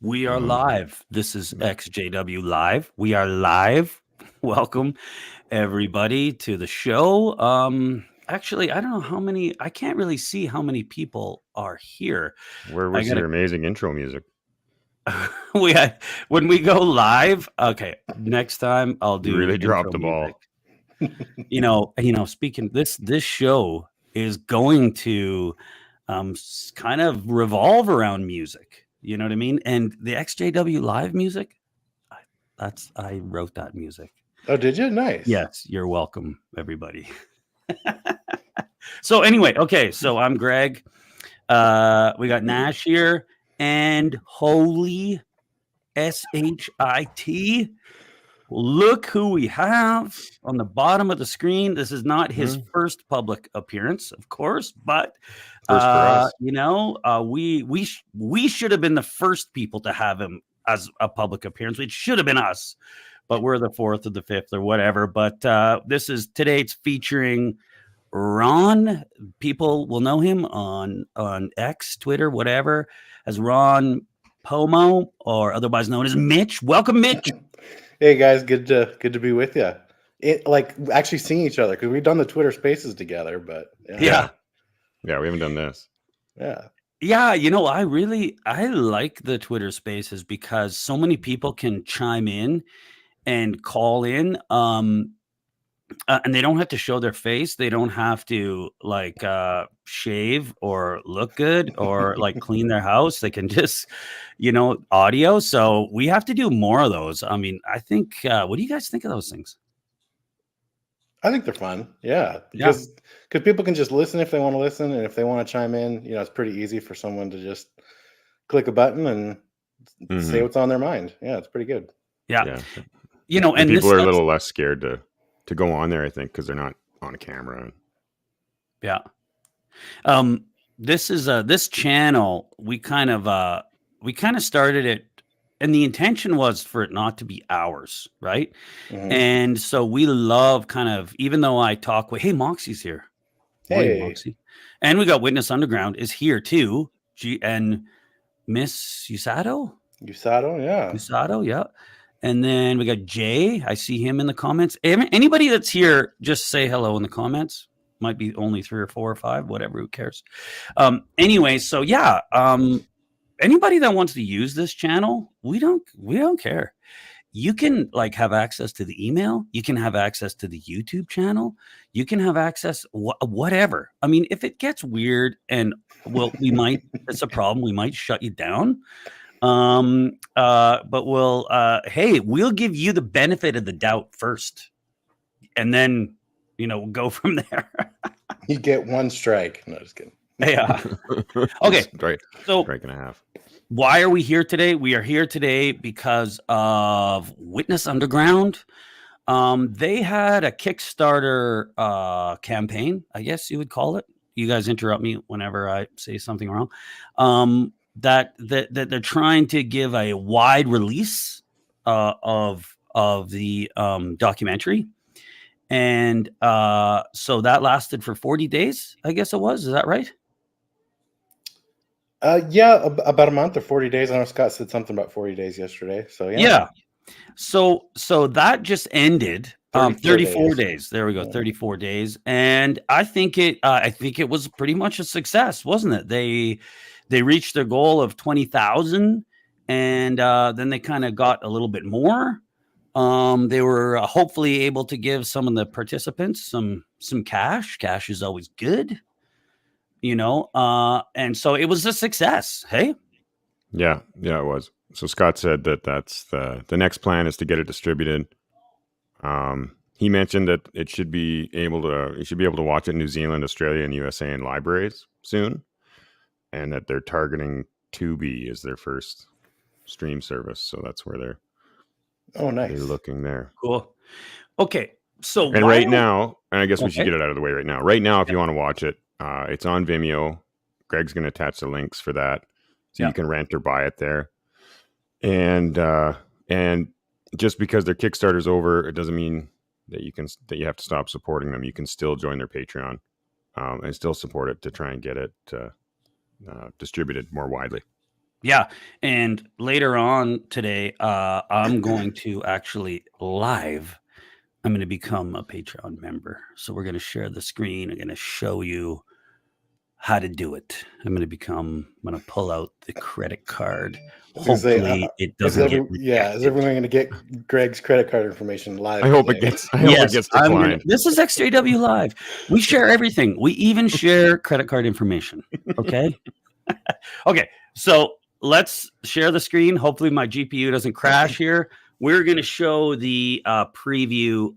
We are live. This is EXJW-Live. We are live. Welcome, everybody, to the show. Actually, I don't know how many. I can't really see how many people are here. Where was your amazing intro music? We had when we go live. Okay, next time I'll do. You really dropped the music. ball. Speaking this show is going to kind of revolve around music. You know what I mean? And the EXJW-Live music, I wrote that music. Oh, did you? Nice. Yes, you're welcome, everybody. So anyway, okay, so I'm Greg. We got Nash here, and holy SHIT. Look who we have on the bottom of the screen. This is not his first public appearance, of course, but first for us. We should have been the first people to have him as a public appearance. It should have been us, but we're the fourth or the fifth or whatever. But this is today. It's featuring Ron. People will know him on X, Twitter, whatever, as Ron Pomo, or otherwise known as Mitch. Welcome, Mitch. Hey guys, good to be with you. Like actually seeing each other, because we've done the Twitter Spaces together, but yeah, we haven't done this. Yeah. I like the Twitter Spaces because so many people can chime in and call in. And they don't have to show their face. They don't have to shave or look good or clean their house. They can just, audio. So we have to do more of those. I mean, I think, what do you guys think of those things? I think they're fun. Yeah. Because people can just listen if they want to listen. And if they want to chime in, it's pretty easy for someone to just click a button and say what's on their mind. Yeah. It's pretty good. Yeah. And people are a little less scared to go on there, I think, because they're not on a camera. Yeah. This is this channel, we kind of started it, and the intention was for it not to be ours, right? And so we love kind of, even though I talk with, hey, Moxie's here. Hey, morning, Moxie. And we got Witness Underground is here too. And Miss Usato, yeah. And then we got Jay. I see him in the comments. Anybody that's here, just say hello in the comments. Might be only 3 or 4 or 5, whatever. Who cares? Anyway, so yeah. Anybody that wants to use this channel, we don't care. You can have access to the email. You can have access to the YouTube channel. You can have access whatever. I mean, if it gets weird and it's a problem. We might shut you down. But we'll give you the benefit of the doubt first, and then we'll go from there. You get one strike. No, just kidding. Yeah. Okay. Right. So strike and a half. Why are we here today? We are here today because of Witness Underground. They had a Kickstarter campaign, I guess you would call it. You guys interrupt me whenever I say something wrong. That they're trying to give a wide release of the documentary, and so that lasted for 40 days. I guess it was. Is that right? Yeah, about a month or 40 days. I know Scott said something about 40 days yesterday. So yeah. So that just ended. 34 days. There we go. 34 days, and I think it was pretty much a success, wasn't it? They reached their goal of 20,000, and then they kind of got a little bit more. They were hopefully able to give some of the participants some cash. Cash is always good, and so it was a success. Hey? Yeah, it was. So Scott said that's the next plan is to get it distributed. He mentioned that you should be able to watch it in New Zealand, Australia, and USA in libraries soon. And that they're targeting Tubi as their first stream service, so that's where nice. They're looking there. Cool. Okay, so right now, and I guess we should get it out of the way right now. Right now, if you want to watch it, it's on Vimeo. Greg's going to attach the links for that, so you can rent or buy it there. And just because their Kickstarter's over, it doesn't mean that you have to stop supporting them. You can still join their Patreon and still support it to try and get it distributed more widely. Yeah. And later on today, I'm going to actually live. I'm going to become a Patreon member. So we're going to share the screen. I'm going to show you how to do it. I'm going to pull out the credit card. Hopefully it doesn't get rejected. Yeah, is everyone going to get Greg's credit card information live? I hope it gets declined. This is EXJW-Live. We share everything. We even share credit card information. Okay. Okay. So let's share the screen. Hopefully my GPU doesn't crash here. We're going to show the preview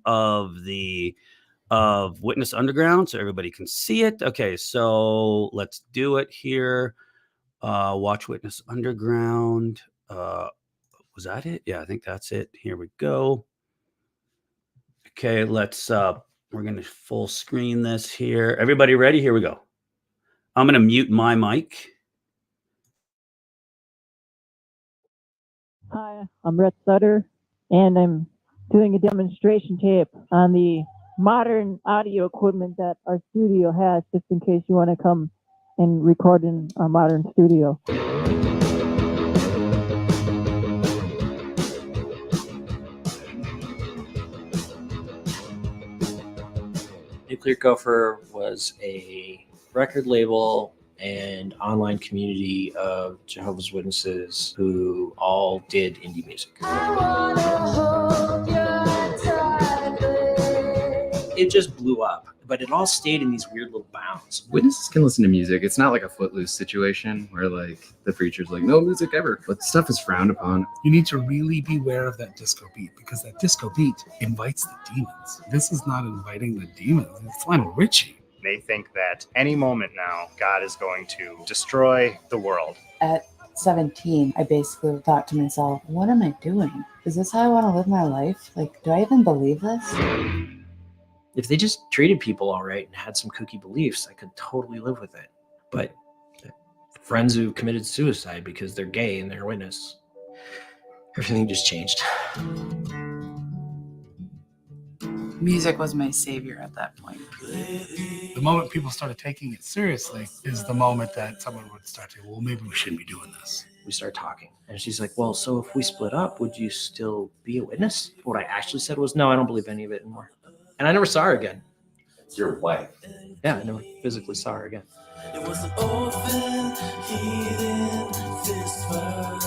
of Witness Underground so everybody can see it. Okay, so let's do it here. Watch Witness Underground. Was that it? Yeah, I think that's it. Here we go. Okay, we're going to full screen this here. Everybody ready? Here we go. I'm going to mute my mic. Hi, I'm Rhett Sutter, and I'm doing a demonstration tape on the modern audio equipment that our studio has, just in case you want to come and record in our modern studio. Nuclear Gopher was a record label and online community of Jehovah's Witnesses who all did indie music. It just blew up, but it all stayed in these weird little bounds. Witnesses can listen to music. It's not like a Footloose situation where like the preacher's like, no music ever, but stuff is frowned upon. You need to really beware of that disco beat, because that disco beat invites the demons. This is not inviting the demons. It's Lionel Richie. They think that any moment now, God is going to destroy the world. At 17, I basically thought to myself, what am I doing? Is this how I want to live my life? Like, do I even believe this? If they just treated people all right and had some kooky beliefs, I could totally live with it. But friends who committed suicide because they're gay and they're a witness, everything just changed. Music was my savior at that point. The moment people started taking it seriously is the moment that someone would start to, well, maybe we shouldn't be doing this. We started talking, and she's like, well, so if we split up, would you still be a witness? What I actually said was, no, I don't believe any of it anymore. And I never saw her again. Your wife. Yeah, I never physically saw her again. It was an orphan, hidden fist fight.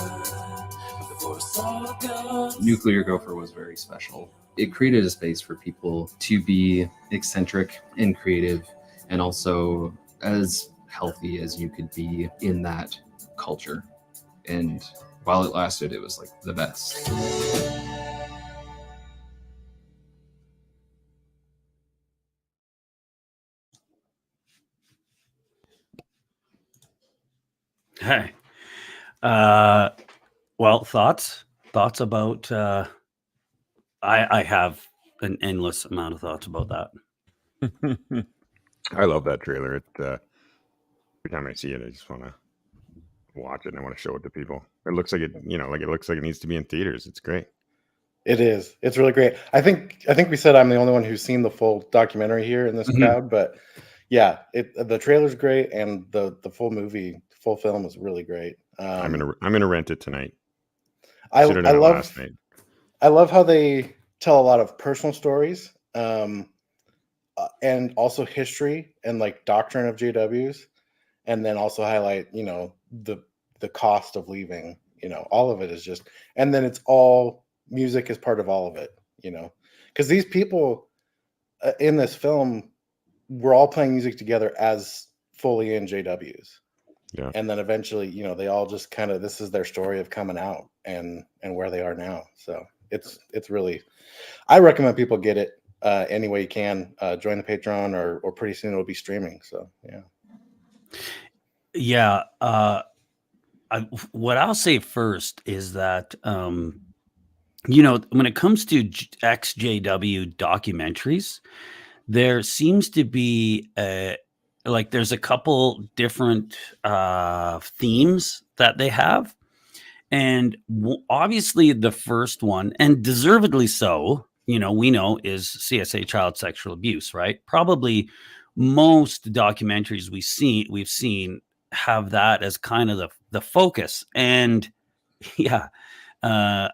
Nuclear Gopher was very special. It created a space for people to be eccentric and creative, and also as healthy as you could be in that culture. And while it lasted, it was like the best. Hey, well, thoughts about, I have an endless amount of thoughts about that. I love that trailer. Every time I see it, I just want to watch it and I want to show it to people. It looks like it looks like it needs to be in theaters. It's great. It is. It's really great. I think we said I'm the only one who's seen the full documentary here in this crowd, but yeah, the trailer's great and the full film is really great. I'm gonna rent it tonight. I love how they tell a lot of personal stories, and also history and like doctrine of JWs, and then also highlight the cost of leaving. All of it is just, and then it's all music is part of all of it. Because these people in this film were all playing music together as fully in JWs. Yeah. And then eventually, they all just kind of, this is their story of coming out and where they are now. So it's really, I recommend people get it any way you can. Join the Patreon or pretty soon it'll be streaming. So yeah. Yeah. What I'll say first is that, when it comes to EXJW documentaries, there seems to be there's a couple different themes that they have. And obviously the first one, and deservedly so, we know is CSA child sexual abuse, right? Probably most documentaries we've seen have that as kind of the focus. And yeah, I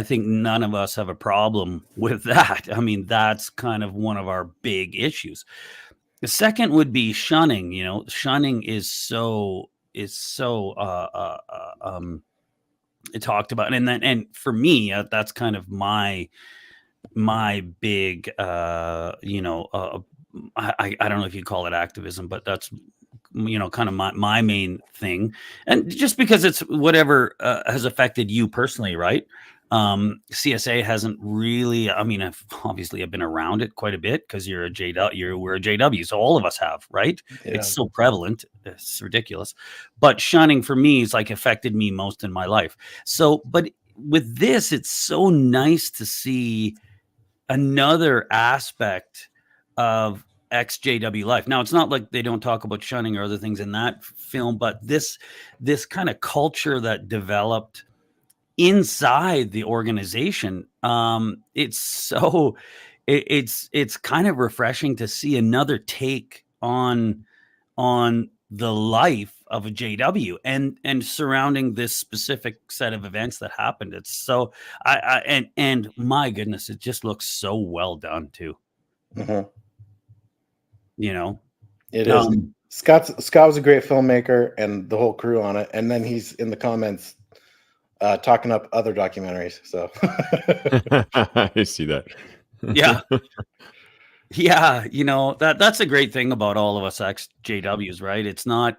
think none of us have a problem with that. I mean, that's kind of one of our big issues. The second would be shunning. You know, shunning is so talked about, and for me, that's kind of my big I don't know if you call it activism, but that's kind of my main thing. And just because it's whatever has affected you personally, right? CSA hasn't really, I mean, I've been around it quite a bit because we're a JW, so all of us have, right? Yeah. It's so prevalent, it's ridiculous. But shunning for me is like affected me most in my life. So, but with this, it's so nice to see another aspect of EXJW-Live. Now, it's not like they don't talk about shunning or other things in that film, but this kind of culture that developed inside the organization, it's kind of refreshing to see another take on the life of a JW and surrounding this specific set of events that happened. It's so and my goodness, it just looks so well done too. Mm-hmm. You know, it is. Scott was a great filmmaker and the whole crew on it, and then he's in the comments talking up other documentaries. So I see that. Yeah. Yeah, that's a great thing about all of us ex-JWs, right? It's not,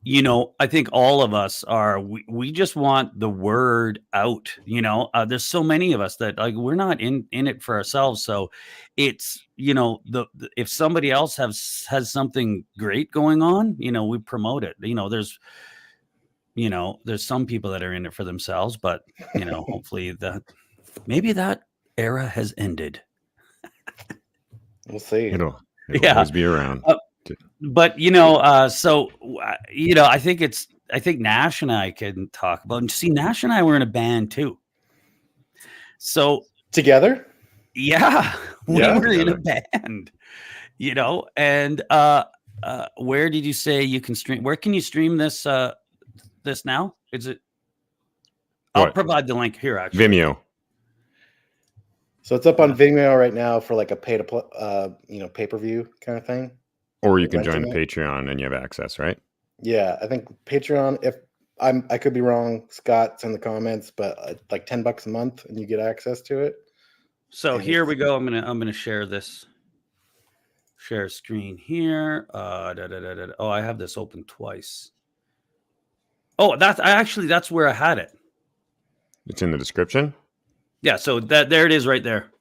I think all of us we just want the word out. There's so many of us that like we're not in it for ourselves. So it's, if somebody else has something great going on, we promote it. There's some people that are in it for themselves, but hopefully maybe that era has ended. We'll see. It'll always be around. But I think Nash and I can talk about. And see, Nash and I were in a band too. So together, yeah, we were in a band. And where did you say you can stream? Where can you stream this? This now? Is it? I'll provide the link here. Actually, Vimeo. So it's up on Vimeo right now for like a pay-per-view kind of thing. Or you can join the Patreon and you have access, right? Yeah, I think Patreon. If I could be wrong, Scott's in the comments, but like $10 a month and you get access to it. So here we go. I'm gonna share this. Share screen here. Oh, I have this open twice. Oh, that's where I had it. It's in the description. Yeah, so there it is right there.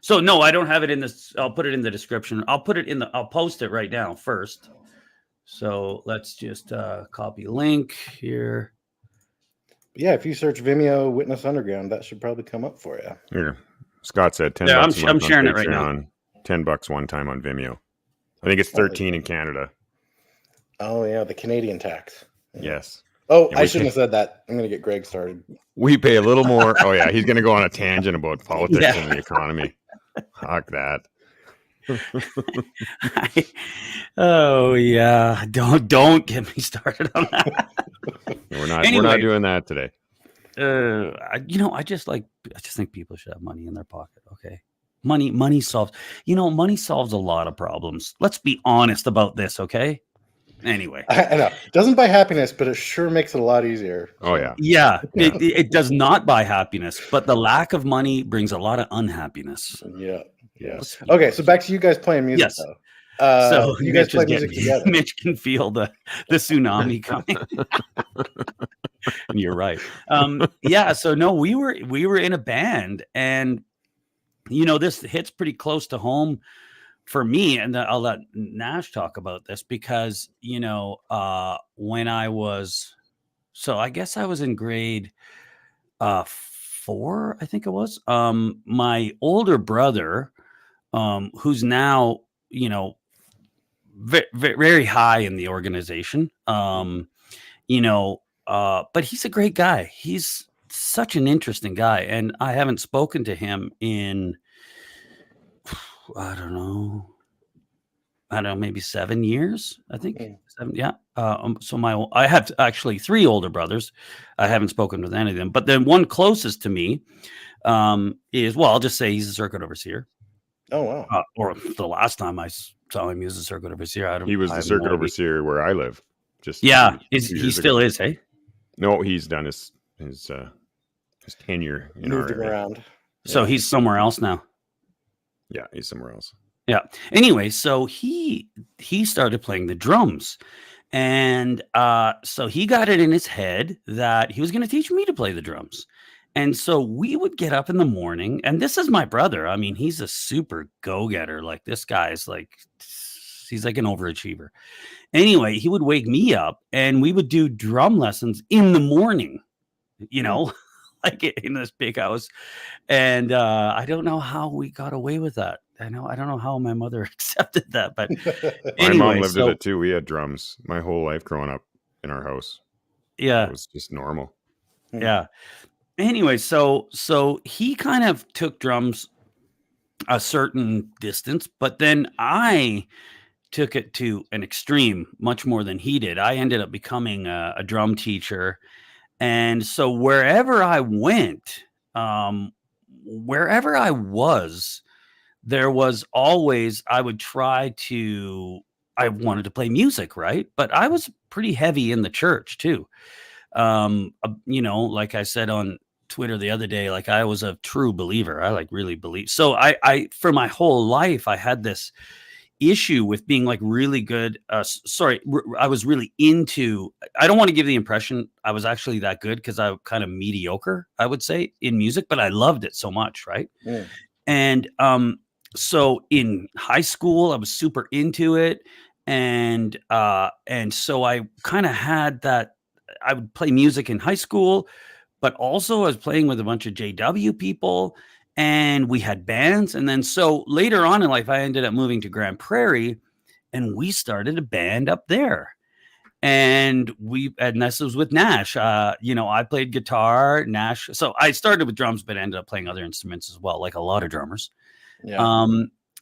So no, I don't have it in this. I'll put it in the description. I'll post it right now first. So let's just copy link here. Yeah, if you search Vimeo Witness Underground, that should probably come up for you. Here, Scott said $10. I'm sharing it right now. $10 one time on Vimeo. I think it's 13 in Canada. Oh yeah, the Canadian tax. Yes. Oh, I shouldn't have said that. I'm going to get Greg started. We pay a little more. Oh, yeah. He's going to go on a tangent about politics and the economy. Fuck that. Oh, yeah. Don't get me started on that. We're not doing that today. I just think people should have money in their pocket. Okay. Money solves a lot of problems. Let's be honest about this. Okay. Anyway, I know it doesn't buy happiness, but it sure makes it a lot easier. Oh yeah. It does not buy happiness, but the lack of money brings a lot of unhappiness. Yeah. Okay, so back to you guys playing music. Yes. Though. So you guys play music together. Mitch can feel the tsunami coming. You're right. Yeah. So no, we were in a band, and this hits pretty close to home for me, and I'll let Nash talk about this because, when I was, I guess I was in grade 4, I think it was, my older brother, who's now, very high in the organization, but he's a great guy. He's such an interesting guy. And I haven't spoken to him in, I don't know, I don't know, maybe 7 years, I think. 7, yeah. So I have actually 3 older brothers. I haven't spoken with any of them, but then one closest to me is, well, I'll just say he's a circuit overseer. Oh, wow. Or the last time I saw him, he was a circuit overseer. He was the circuit overseer where I live. Yeah, he still is, hey? No, he's done his tenure in Moved our him around. So he's somewhere else now. Yeah, he's somewhere else. Yeah. Anyway, so he started playing the drums. And so he got it in his head that he was going to teach me to play the drums. And so we would get up in the morning, and this is my brother. I mean, he's a super go-getter. Like, this guy's like, he's like an overachiever. Anyway, he would wake me up and we would do drum lessons in the morning, you know, like in this big house. And I don't know how we got away with that. I don't know how my mother accepted that, but anyway, my mom lived with it too. We had drums my whole life growing up in our house. Yeah. It was just normal. Yeah. Anyway, so he kind of took drums a certain distance, but then I took it to an extreme, much more than he did. I ended up becoming a drum teacher. And so wherever I went, wherever I was, there was always, I wanted to play music, right? But I was pretty heavy in the church too. You know, like I said on Twitter the other day, like, I was a true believer. I like really believe. So I for my whole life, I had this issue with being like really good. I was really into, I don't want to give the impression I was actually that good, because I'm kind of mediocre, I would say, in music, but I loved it so much. Right. Yeah. And so in high school, I was super into it. And so I kind of had that, I would play music in high school, but also I was playing with a bunch of JW people, and we had bands. And then so later on in life, I ended up moving to Grand Prairie, and we started a band up there. And this was with Nash. You know, I played guitar, Nash. So I started with drums, but ended up playing other instruments as well, like a lot of drummers. Yeah.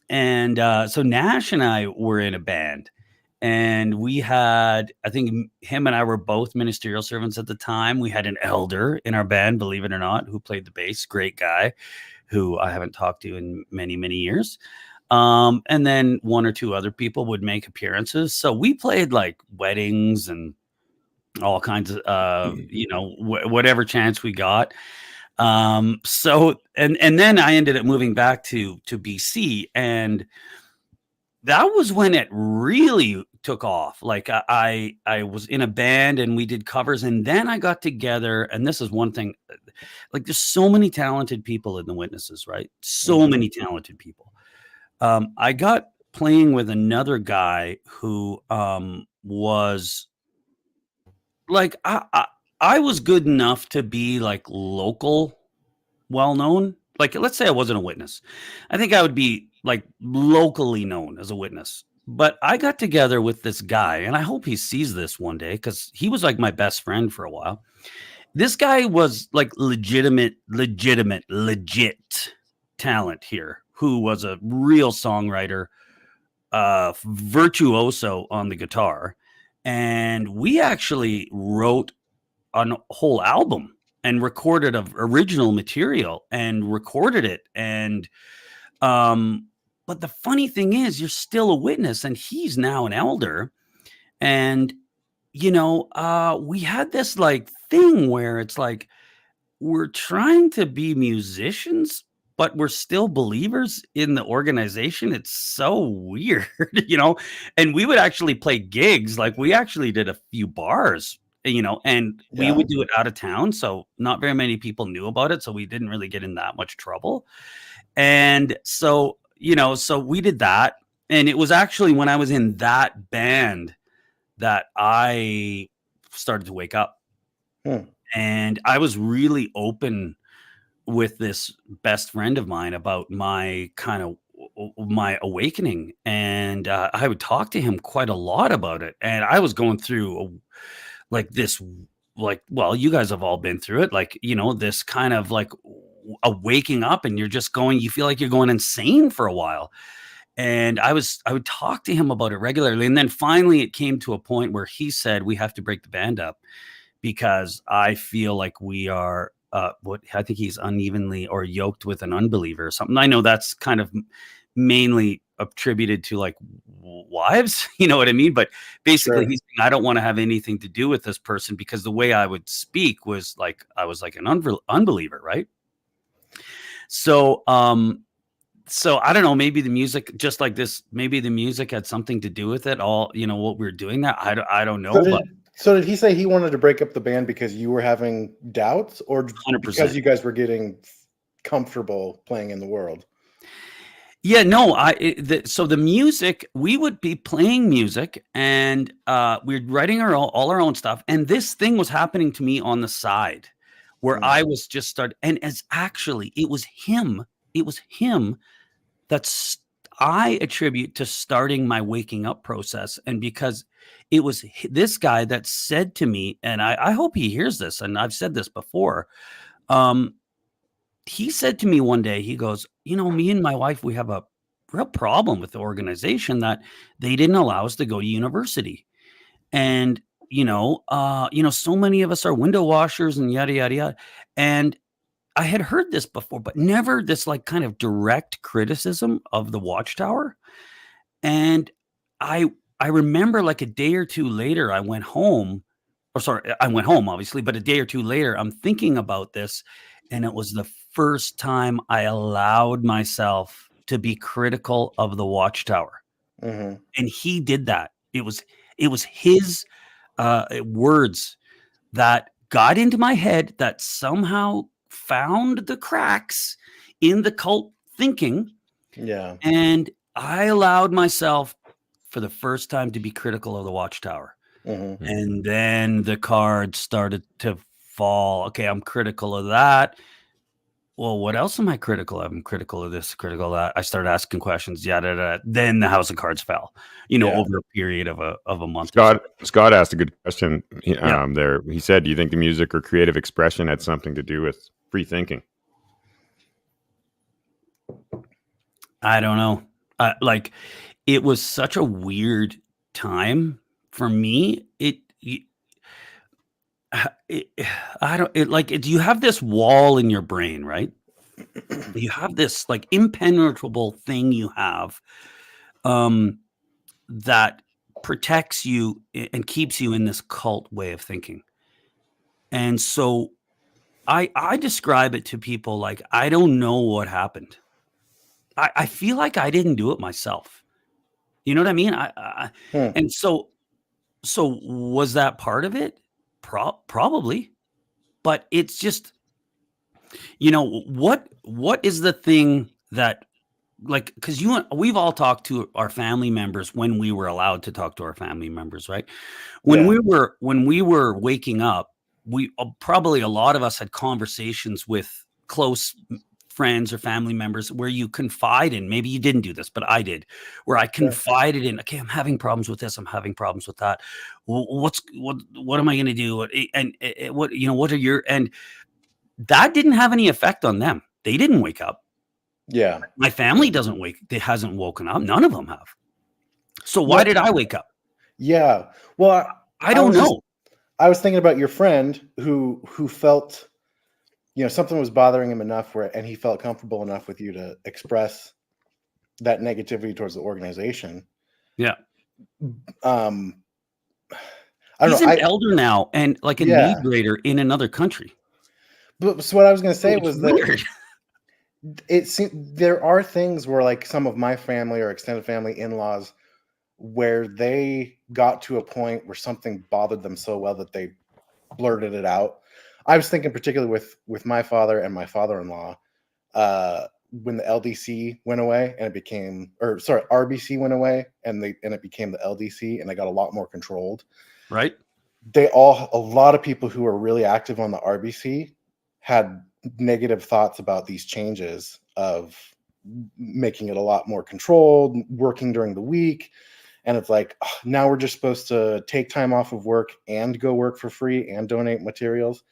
So Nash and I were in a band. And we had, I think him and I were both ministerial servants at the time. We had an elder in our band, believe it or not, who played the bass. Great guy, who I haven't talked to in many, many years. And then 1 or 2 other people would make appearances. So we played like weddings and all kinds of, you know, whatever chance we got. So, and then I ended up moving back to BC, and that was when it really took off. Like, I was in a band and we did covers, and then I got together, and this is one thing, like, there's so many talented people in the Witnesses, right? So many talented people. I got playing with another guy who was like, I was good enough to be like local, well-known. Like, let's say I wasn't a Witness. I think I would be like locally known as a Witness. But I got together with this guy, and I hope he sees this one day, because he was like my best friend for a while. This guy was like legit talent here, who was a real songwriter, virtuoso on the guitar. And we actually wrote a whole album and recorded of original material and recorded it. And, but the funny thing is, you're still a Witness, and he's now an elder. And, you know, we had this like thing where it's like, we're trying to be musicians, but we're still believers in the organization. It's so weird, you know, and we would actually play gigs. Like, we actually did a few bars, you know, and we would do it out of town. So not very many people knew about it. So we didn't really get in that much trouble. And so, you know, so we did that. And it was actually when I was in that band that I started to wake up. And I was really open with this best friend of mine about my kind of my awakening. And I would talk to him quite a lot about it. And I was going through like this, like, well, you guys have all been through it. Like, you know, this kind of like a waking up, and you're just going, you feel like you're going insane for a while. And I would talk to him about it regularly. And then finally it came to a point where he said, we have to break the band up because I feel like we are, what I think he's unevenly or yoked with an unbeliever or something. I know that's kind of mainly attributed to like wives, you know what I mean? But basically Sure. he's saying, I don't want to have anything to do with this person because the way I would speak was like, I was like an unbeliever. Right. So, so I don't know, maybe the music just like this, maybe the music had something to do with it all, you know, what we were doing that. I don't know, So did he say he wanted to break up the band because you were having doubts or 100%. because you guys were getting comfortable playing in the world? Yeah, no, so the music, we would be playing music and we're writing all our own stuff. And this thing was happening to me on the side where I was just started. And as actually, it was him that's I attribute to starting my waking up process. And because it was this guy that said to me, and I hope he hears this, and I've said this before. He said to me one day, he goes, you know, me and my wife, we have a real problem with the organization that they didn't allow us to go to university. And, so many of us are window washers and yada, yada, yada. And I had heard this before, but never this like kind of direct criticism of the Watchtower. And I remember like a day or two later, I went home, obviously, but a day or two later, I'm thinking about this. And it was the first time I allowed myself to be critical of the Watchtower. Mm-hmm. And he did that. It was his words that got into my head that somehow found the cracks in the cult thinking. Yeah. And I allowed myself for the first time to be critical of the Watchtower. Mm-hmm. And then the cards started to fall. Okay, I'm critical of that. Well, what else am I critical of? I'm critical of this, critical of that. I started asking questions. Yeah. Then the house of cards fell, over a period of a month. Scott asked a good question there. He said, do you think the music or creative expression had something to do with free thinking? I don't know. Like it was such a weird time for me. You have this wall in your brain, right? You have this like impenetrable thing you have that protects you and keeps you in this cult way of thinking. And so I describe it to people like, I don't know what happened. I feel like I didn't do it myself. You know what I mean? And so was that part of it? Probably. But it's just, what is the thing that, like, because we've all talked to our family members when we were allowed to talk to our family members, right? When we were waking up, we probably a lot of us had conversations with close friends or family members where you confide in. Maybe you didn't do this, but I did, where I confided in. Okay, I'm having problems with this. I'm having problems with that. What am I going to do? And what are your and that didn't have any effect on them. They didn't wake up. Yeah. My family hasn't woken up. None of them have. So why did I wake up? Yeah. Well, I don't know. I was thinking about your friend who felt, something was bothering him enough and he felt comfortable enough with you to express that negativity towards the organization. Yeah. I don't He's know. an elder now and like a need grader in another country. But so what I was going to say was weird. That there are things where like some of my family or extended family in-laws where they got to a point where something bothered them so well that they blurted it out. I was thinking particularly with my father and my father-in-law, when the LDC went away and RBC went away and it became the LDC and they got a lot more controlled. Right. A lot of people who are really active on the RBC had negative thoughts about these changes of making it a lot more controlled, working during the week. And it's like, now we're just supposed to take time off of work and go work for free and donate materials.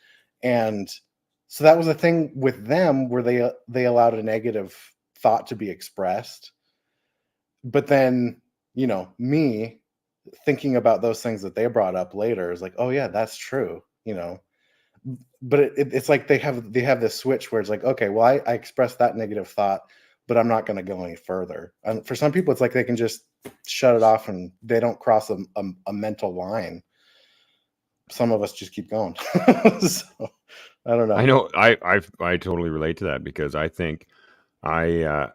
And so that was a thing with them where they allowed a negative thought to be expressed. but then, me thinking about those things that they brought up later is like, oh yeah, that's true, but it's like they have this switch where it's like, okay, well, I expressed that negative thought, but I'm not going to go any further. And for some people, it's like they can just shut it off and they don't cross a mental line. Some of us just keep going. So, I don't know. I know I totally relate to that, because I think I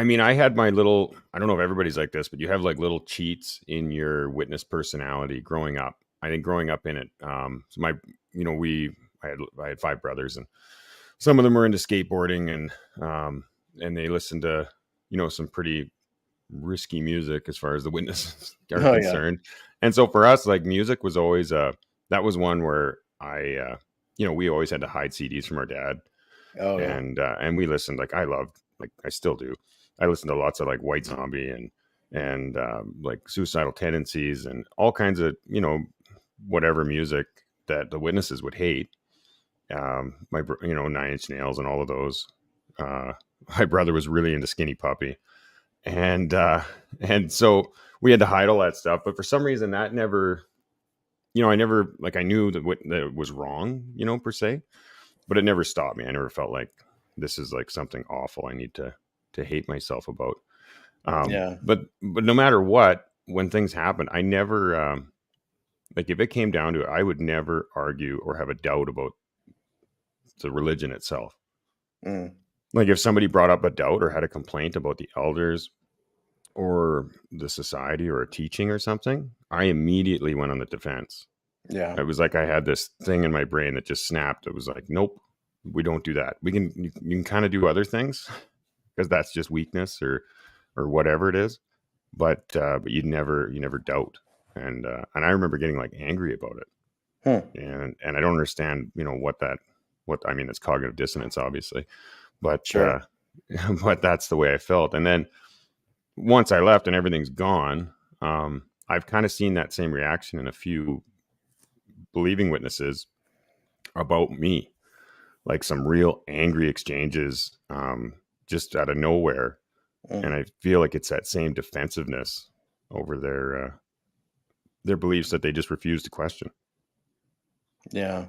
mean, I had my little, I don't know if everybody's like this, but you have like little cheats in your witness personality growing up. I think growing up in it, so I had 5 brothers, and some of them were into skateboarding, and they listened to, some pretty risky music as far as the witnesses are concerned. Yeah. And so for us, like, music was always, that was one where we always had to hide CDs from our dad. Oh, yeah. And we listened, like, I still do. I listened to lots of like White Zombie and like Suicidal Tendencies and all kinds of, whatever music that the witnesses would hate. My 9 Inch Nails and all of those. My brother was really into Skinny Puppy, and so we had to hide all that stuff. But for some reason, that never, I never, like, I knew that it was wrong, per se, but it never stopped me. I never felt like this is like something awful I need to hate myself about. But no matter what, when things happen, I never, like, if it came down to it, I would never argue or have a doubt about the religion itself. Like, if somebody brought up a doubt or had a complaint about the elders or the society or a teaching or something, I immediately went on the defense. Yeah. It was like I had this thing in my brain that just snapped. It was like, nope, we don't do that. You can kind of do other things, because that's just weakness or whatever it is, but you never doubt. And I remember getting like angry about it. And I don't understand, what I mean, it's cognitive dissonance, obviously, but sure. But that's the way I felt. And then once I left and everything's gone, I've kind of seen that same reaction in a few believing witnesses about me, like some real angry exchanges, just out of nowhere. And I feel like it's that same defensiveness over their beliefs that they just refuse to question. Yeah.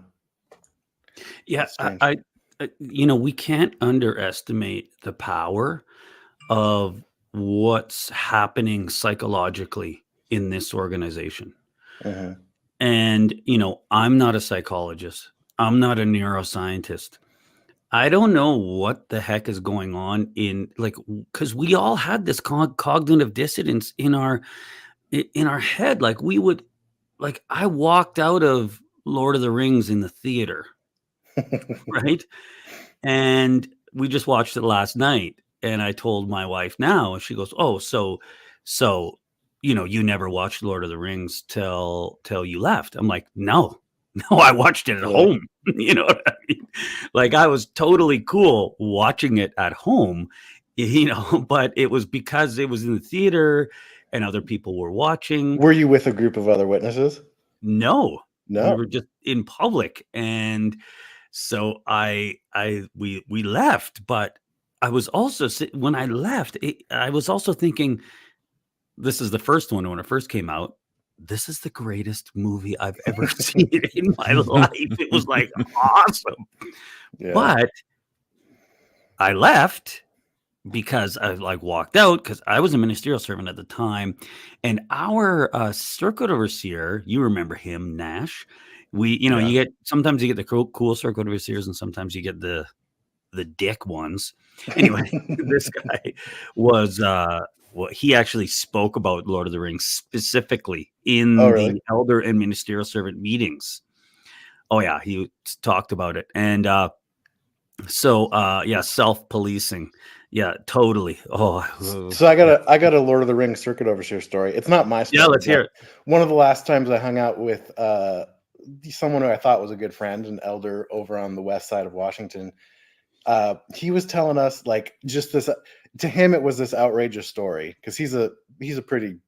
Yeah. I we can't underestimate the power of what's happening psychologically in this organization. And, I'm not a psychologist. I'm not a neuroscientist. I don't know what the heck is going on because we all had this cognitive dissonance in our head. Like, I walked out of Lord of the Rings in the theater, right? And we just watched it last night, and I told my wife now, and she goes, "Oh, so you never watched Lord of the Rings till you left." I'm like, No, I watched it at home. You know what I mean? Like, I was totally cool watching it at home, but it was because it was in the theater and other people were watching. Were you with a group of other witnesses? No. We were just in public. And so we left, but I was also, when I left, I was also thinking, this is the first one when it first came out. This is the greatest movie I've ever seen in my life. It was like awesome. Yeah. But I left because I walked out, because I was a ministerial servant at the time. And our circuit overseer, you remember him, Nash. Sometimes you get the cool circuit overseers, and sometimes you get the dick ones. Anyway, this guy was he actually spoke about Lord of the Rings specifically in the elder and ministerial servant meetings. Oh yeah, he talked about it. And self-policing. Yeah, totally. Oh, so I got a Lord of the Rings circuit overseer story. It's not my story. Yeah, let's hear it. One of the last times I hung out with someone who I thought was a good friend, an elder over on the west side of Washington, he was telling us, like, just this, to him it was this outrageous story, because he's a pretty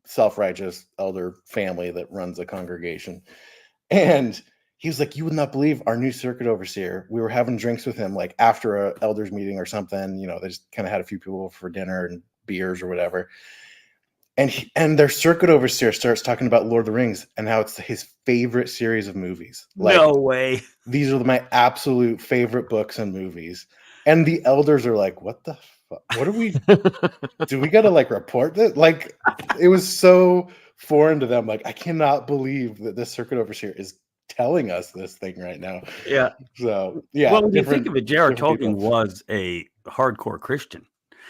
self-righteous elder family that runs a congregation. And he was like, you would not believe our new circuit overseer. We were having drinks with him, like, after a elders meeting or something. They just kind of had a few people over for dinner and beers or whatever. And their circuit overseer starts talking about Lord of the Rings and how it's his favorite series of movies. Like, no way. These are my absolute favorite books and movies. And the elders are like, what the fuck? What are we do we gotta like report this? Like, it was so foreign to them. Like, I cannot believe that this circuit overseer is telling us this thing right now. Yeah. So yeah. Well, when you think of it, J.R.R. Tolkien was a hardcore Christian.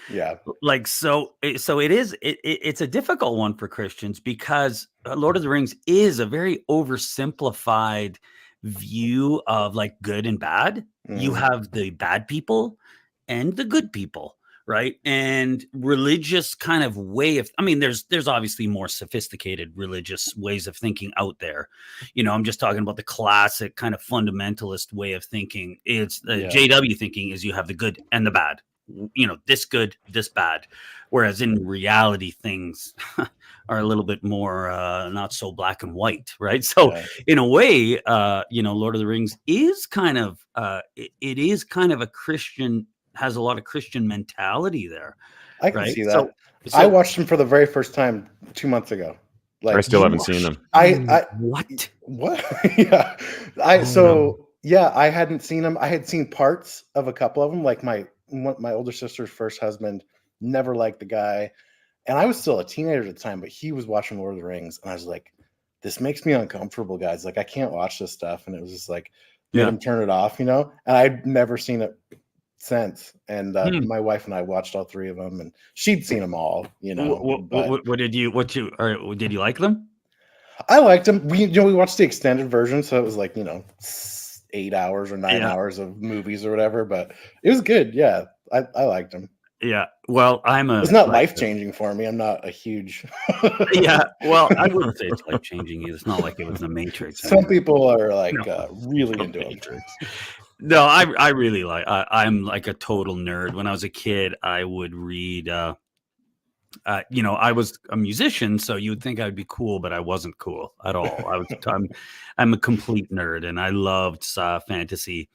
Yeah. Like, so it's a difficult one for Christians because Lord of the Rings is a very oversimplified view of like good and bad. You have the bad people and the good people, right? And religious kind of way of, I mean, there's obviously more sophisticated religious ways of thinking out there. You know, I'm just talking about the classic kind of fundamentalist way of thinking. It's JW thinking is you have the good and the bad. You know, this good, this bad, whereas in reality things are a little bit more not so black and white, right? So in a way, you know, Lord of the Rings is kind of it is kind of a Christian, has a lot of Christian mentality there. I can see that. So I watched them for the very first time 2 months ago. Like, I still haven't seen them. What? Yeah. I hadn't seen them. I had seen parts of a couple of them. Like my older sister's first husband never liked the guy, and I was still a teenager at the time, but he was watching Lord of the Rings, and I was like, this makes me uncomfortable, guys. Like, I can't watch this stuff. And it was just like, made him turn it off, you know. And I'd never seen it since. And my wife and I watched all three of them, and she'd seen them all, you know. What did you like them? I liked them. We watched the extended version, so it was like, you know, 8 hours or 9 hours of movies or whatever, but it was good. Yeah. I liked them. Yeah. Well, it's not life-changing for me. I'm not a huge yeah. Well, I wouldn't say it's life-changing either. It's not like it was the Matrix. Some people are like really into Matrix. No, I really like, I'm like a total nerd. When I was a kid, I would read, you know, I was a musician, so you would think I'd be cool, but I wasn't cool at all. I'm a complete nerd, and I loved fantasy.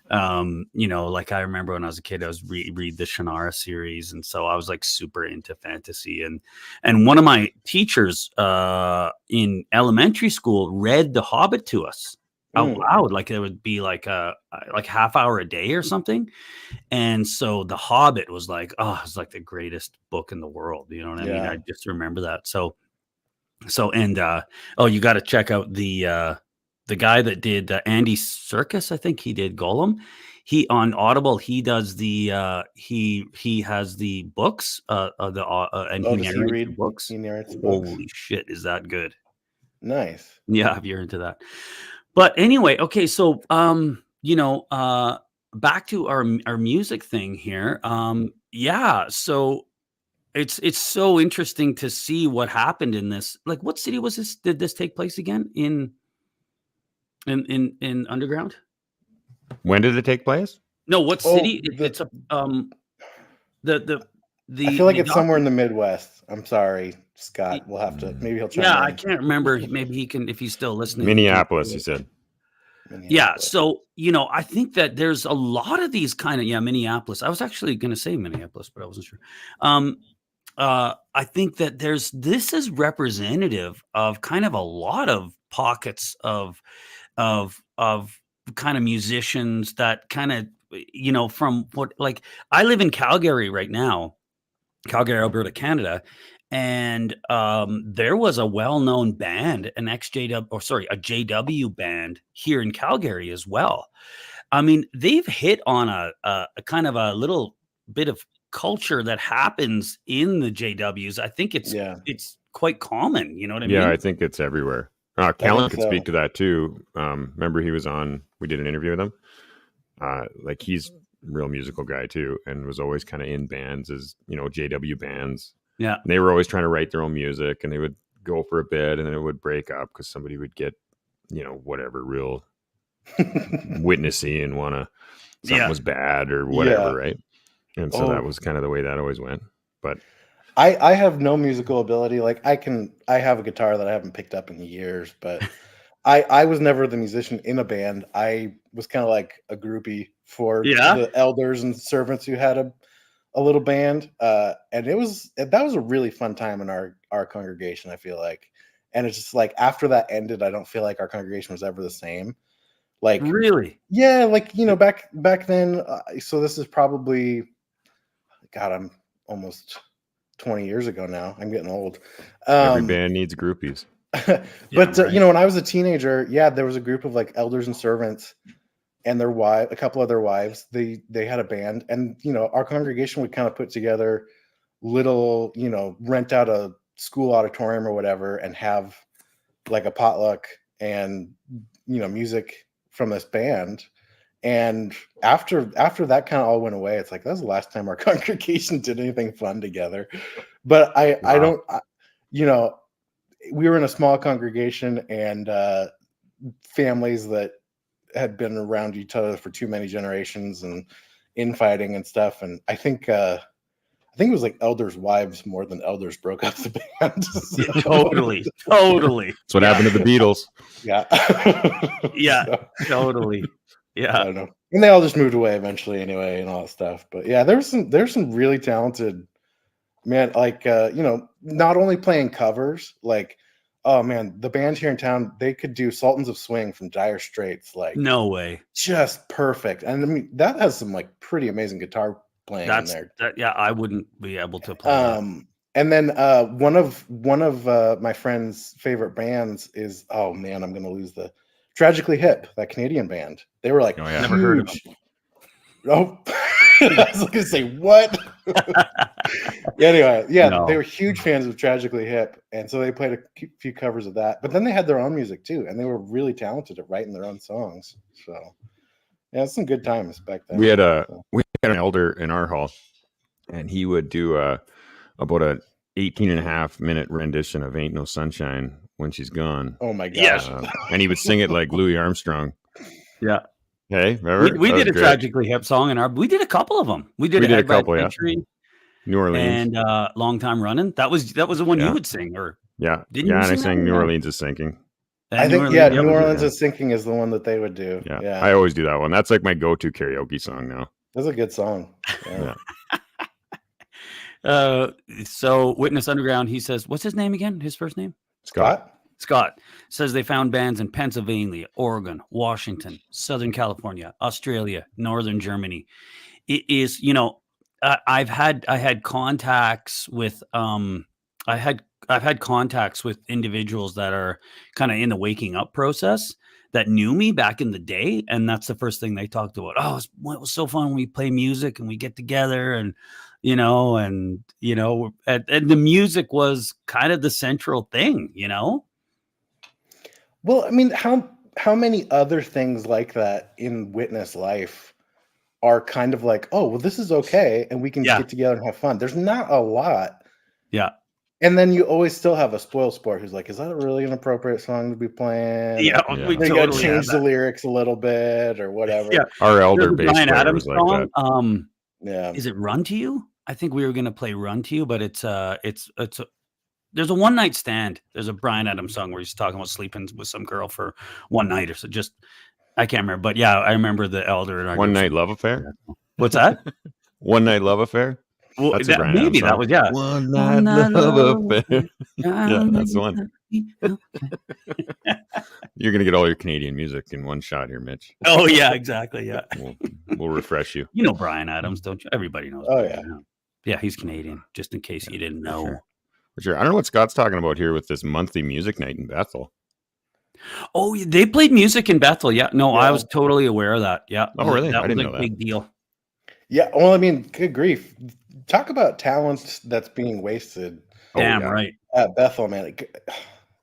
You know, like I remember when I was a kid, I was read the Shannara series, and so I was like super into fantasy. And one of my teachers in elementary school read The Hobbit to us out loud, like it would be like a half hour a day or something. And so The Hobbit was like, oh, it's like the greatest book in the world. You know what I mean? I just remember that. So and you got to check out the guy that did Andy Serkis. I think he did Gollum. He on Audible. He does the he has the books. And he narrates the books. He narrates the books. books. Holy shit, is that good? Nice. Yeah, if you're into that. But anyway, okay, so you know, back to our music thing here. Yeah, so it's so interesting to see what happened in this. Like, what city was this? Did this take place again in Underground? When did it take place? No, what city? It's a I feel like it's somewhere in the Midwest. I'm sorry, Scott. We'll have to. Maybe he'll try. Yeah, I can't remember. Maybe he can if he's still listening. Minneapolis, he said. Yeah, so you know, I think that there's a lot of these kind of Minneapolis. I was actually going to say Minneapolis, but I wasn't sure. I think that this is representative of kind of a lot of pockets of kind of musicians that kind of, you know, from what, like, I live in Calgary right now, Calgary, Alberta, Canada. And there was a well-known band, a JW band here in Calgary as well. I mean, they've hit on a kind of a little bit of culture that happens in the JWs. I think it's quite common. You know what I mean? Yeah, I think it's everywhere. Kellen could speak to that too. Remember, he was on. We did an interview with him. Like, he's a real musical guy too, and was always kind of in bands as, you know, JW bands. Yeah. And they were always trying to write their own music, and they would go for a bit and then it would break up because somebody would get, you know, whatever, real witnessy and something was bad or whatever. Right. And so that was kind of the way that always went. But I have no musical ability. Like, I have a guitar that I haven't picked up in years, but I was never the musician in a band. I was kind of like a groupie for the elders and servants who had a little band, and that was a really fun time in our congregation, I feel like. And it's just like after that ended, I don't feel like our congregation was ever the same. Like really, yeah, like back then. So this is probably, God, I'm almost 20 years ago now. I'm getting old. Every band needs groupies. But right. When I was a teenager, there was a group of like elders and servants and their wife, a couple of their wives. They had a band, and our congregation would kind of put together little, rent out a school auditorium or whatever and have like a potluck and music from this band. And after that kind of all went away, it's like that was the last time our congregation did anything fun together. But I don't, we were in a small congregation, and families that had been around each other for too many generations and infighting and stuff. And I think it was like elders' wives more than elders broke up the band. So. Yeah, totally. That's what happened to the Beatles. Yeah. Totally. Yeah. I don't know. And they all just moved away eventually anyway and all that stuff. But yeah, there's some really talented man, like not only playing covers, like, oh man, the band here in town, they could do Sultans of Swing from Dire Straits, like no way. Just perfect. And I mean that has some like pretty amazing guitar playing in there. I wouldn't be able to play that. And then one of my friend's favorite bands is, oh man, I'm gonna lose the Tragically Hip, that Canadian band. They were like, never heard of them. Oh, I was gonna say what? Anyway, they were huge fans of Tragically Hip, and so they played a few covers of that. But then they had their own music too, and they were really talented at writing their own songs. So yeah, it's some good times back then. We had an elder in our hall, and he would do about a 18.5-minute rendition of Ain't No Sunshine When She's Gone. Oh my gosh. And he would sing it like Louis Armstrong. Yeah. Hey, remember? We did a Tragically Hip song we did a couple of them. We did a couple, New Orleans. And Long Time Running. That was the one you would sing, or didn't you? And I sang New Orleans Is Sinking. I think New Orleans Is Sinking is the one that they would do. Yeah. I always do that one. That's like my go-to karaoke song now. That's a good song. Yeah. So Witness Underground, he says, what's his name again? His first name? Scott says they found bands in Pennsylvania, Oregon, Washington, Southern California, Australia, Northern Germany. It is, I've had contacts with I've had contacts with individuals that are kind of in the waking up process that knew me back in the day, and that's the first thing they talked about. Oh, it was so fun when we play music and we get together, and and the music was kind of the central thing, Well, I mean, how many other things like that in Witness life are kind of like, oh, well, this is okay, and we can get together and have fun. There's not a lot. Yeah. And then you always still have a spoil sport who's like, is that a really inappropriate song to be playing? Yeah, we got to change the lyrics a little bit or whatever. Yeah. Our elder bass Bryan player Adams was like song. that. Is it Run to You? I think we were going to play Run to You, but it's there's a One Night Stand. There's a Bryan Adams song where he's talking about sleeping with some girl for one night or so. Just, I can't remember, but yeah, I remember the elder. One Night Love Affair. What's that? One Night Love Affair. Well, maybe that was One Night Love Affair. Yeah, that's the one. You're gonna get all your Canadian music in one shot here, Mitch. Oh yeah, exactly. Yeah, we'll refresh you. You know Bryan Adams, don't you? Everybody knows. Oh yeah, yeah, he's Canadian. Just in case you didn't know. For sure. I don't know what Scott's talking about here with this monthly music night in Bethel. Oh, they played music in Bethel. Yeah, no, I was totally aware of that. Yeah. Oh really? That I didn't was know a that. big deal. Yeah. Well, I mean, good grief. Talk about talent that's being wasted. Damn right. At Bethel, man.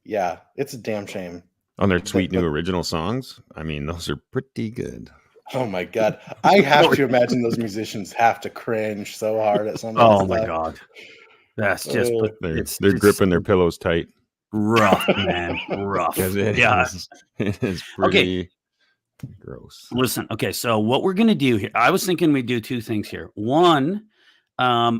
Yeah, it's a damn shame. On their sweet new original songs. I mean, those are pretty good. Oh my God. I have to imagine those musicians have to cringe so hard at some Oh my God. That's just they're gripping their pillows tight. Rough, man. Rough. It is pretty gross. Listen, okay, so what we're gonna do here, I was thinking we'd do two things here. One, I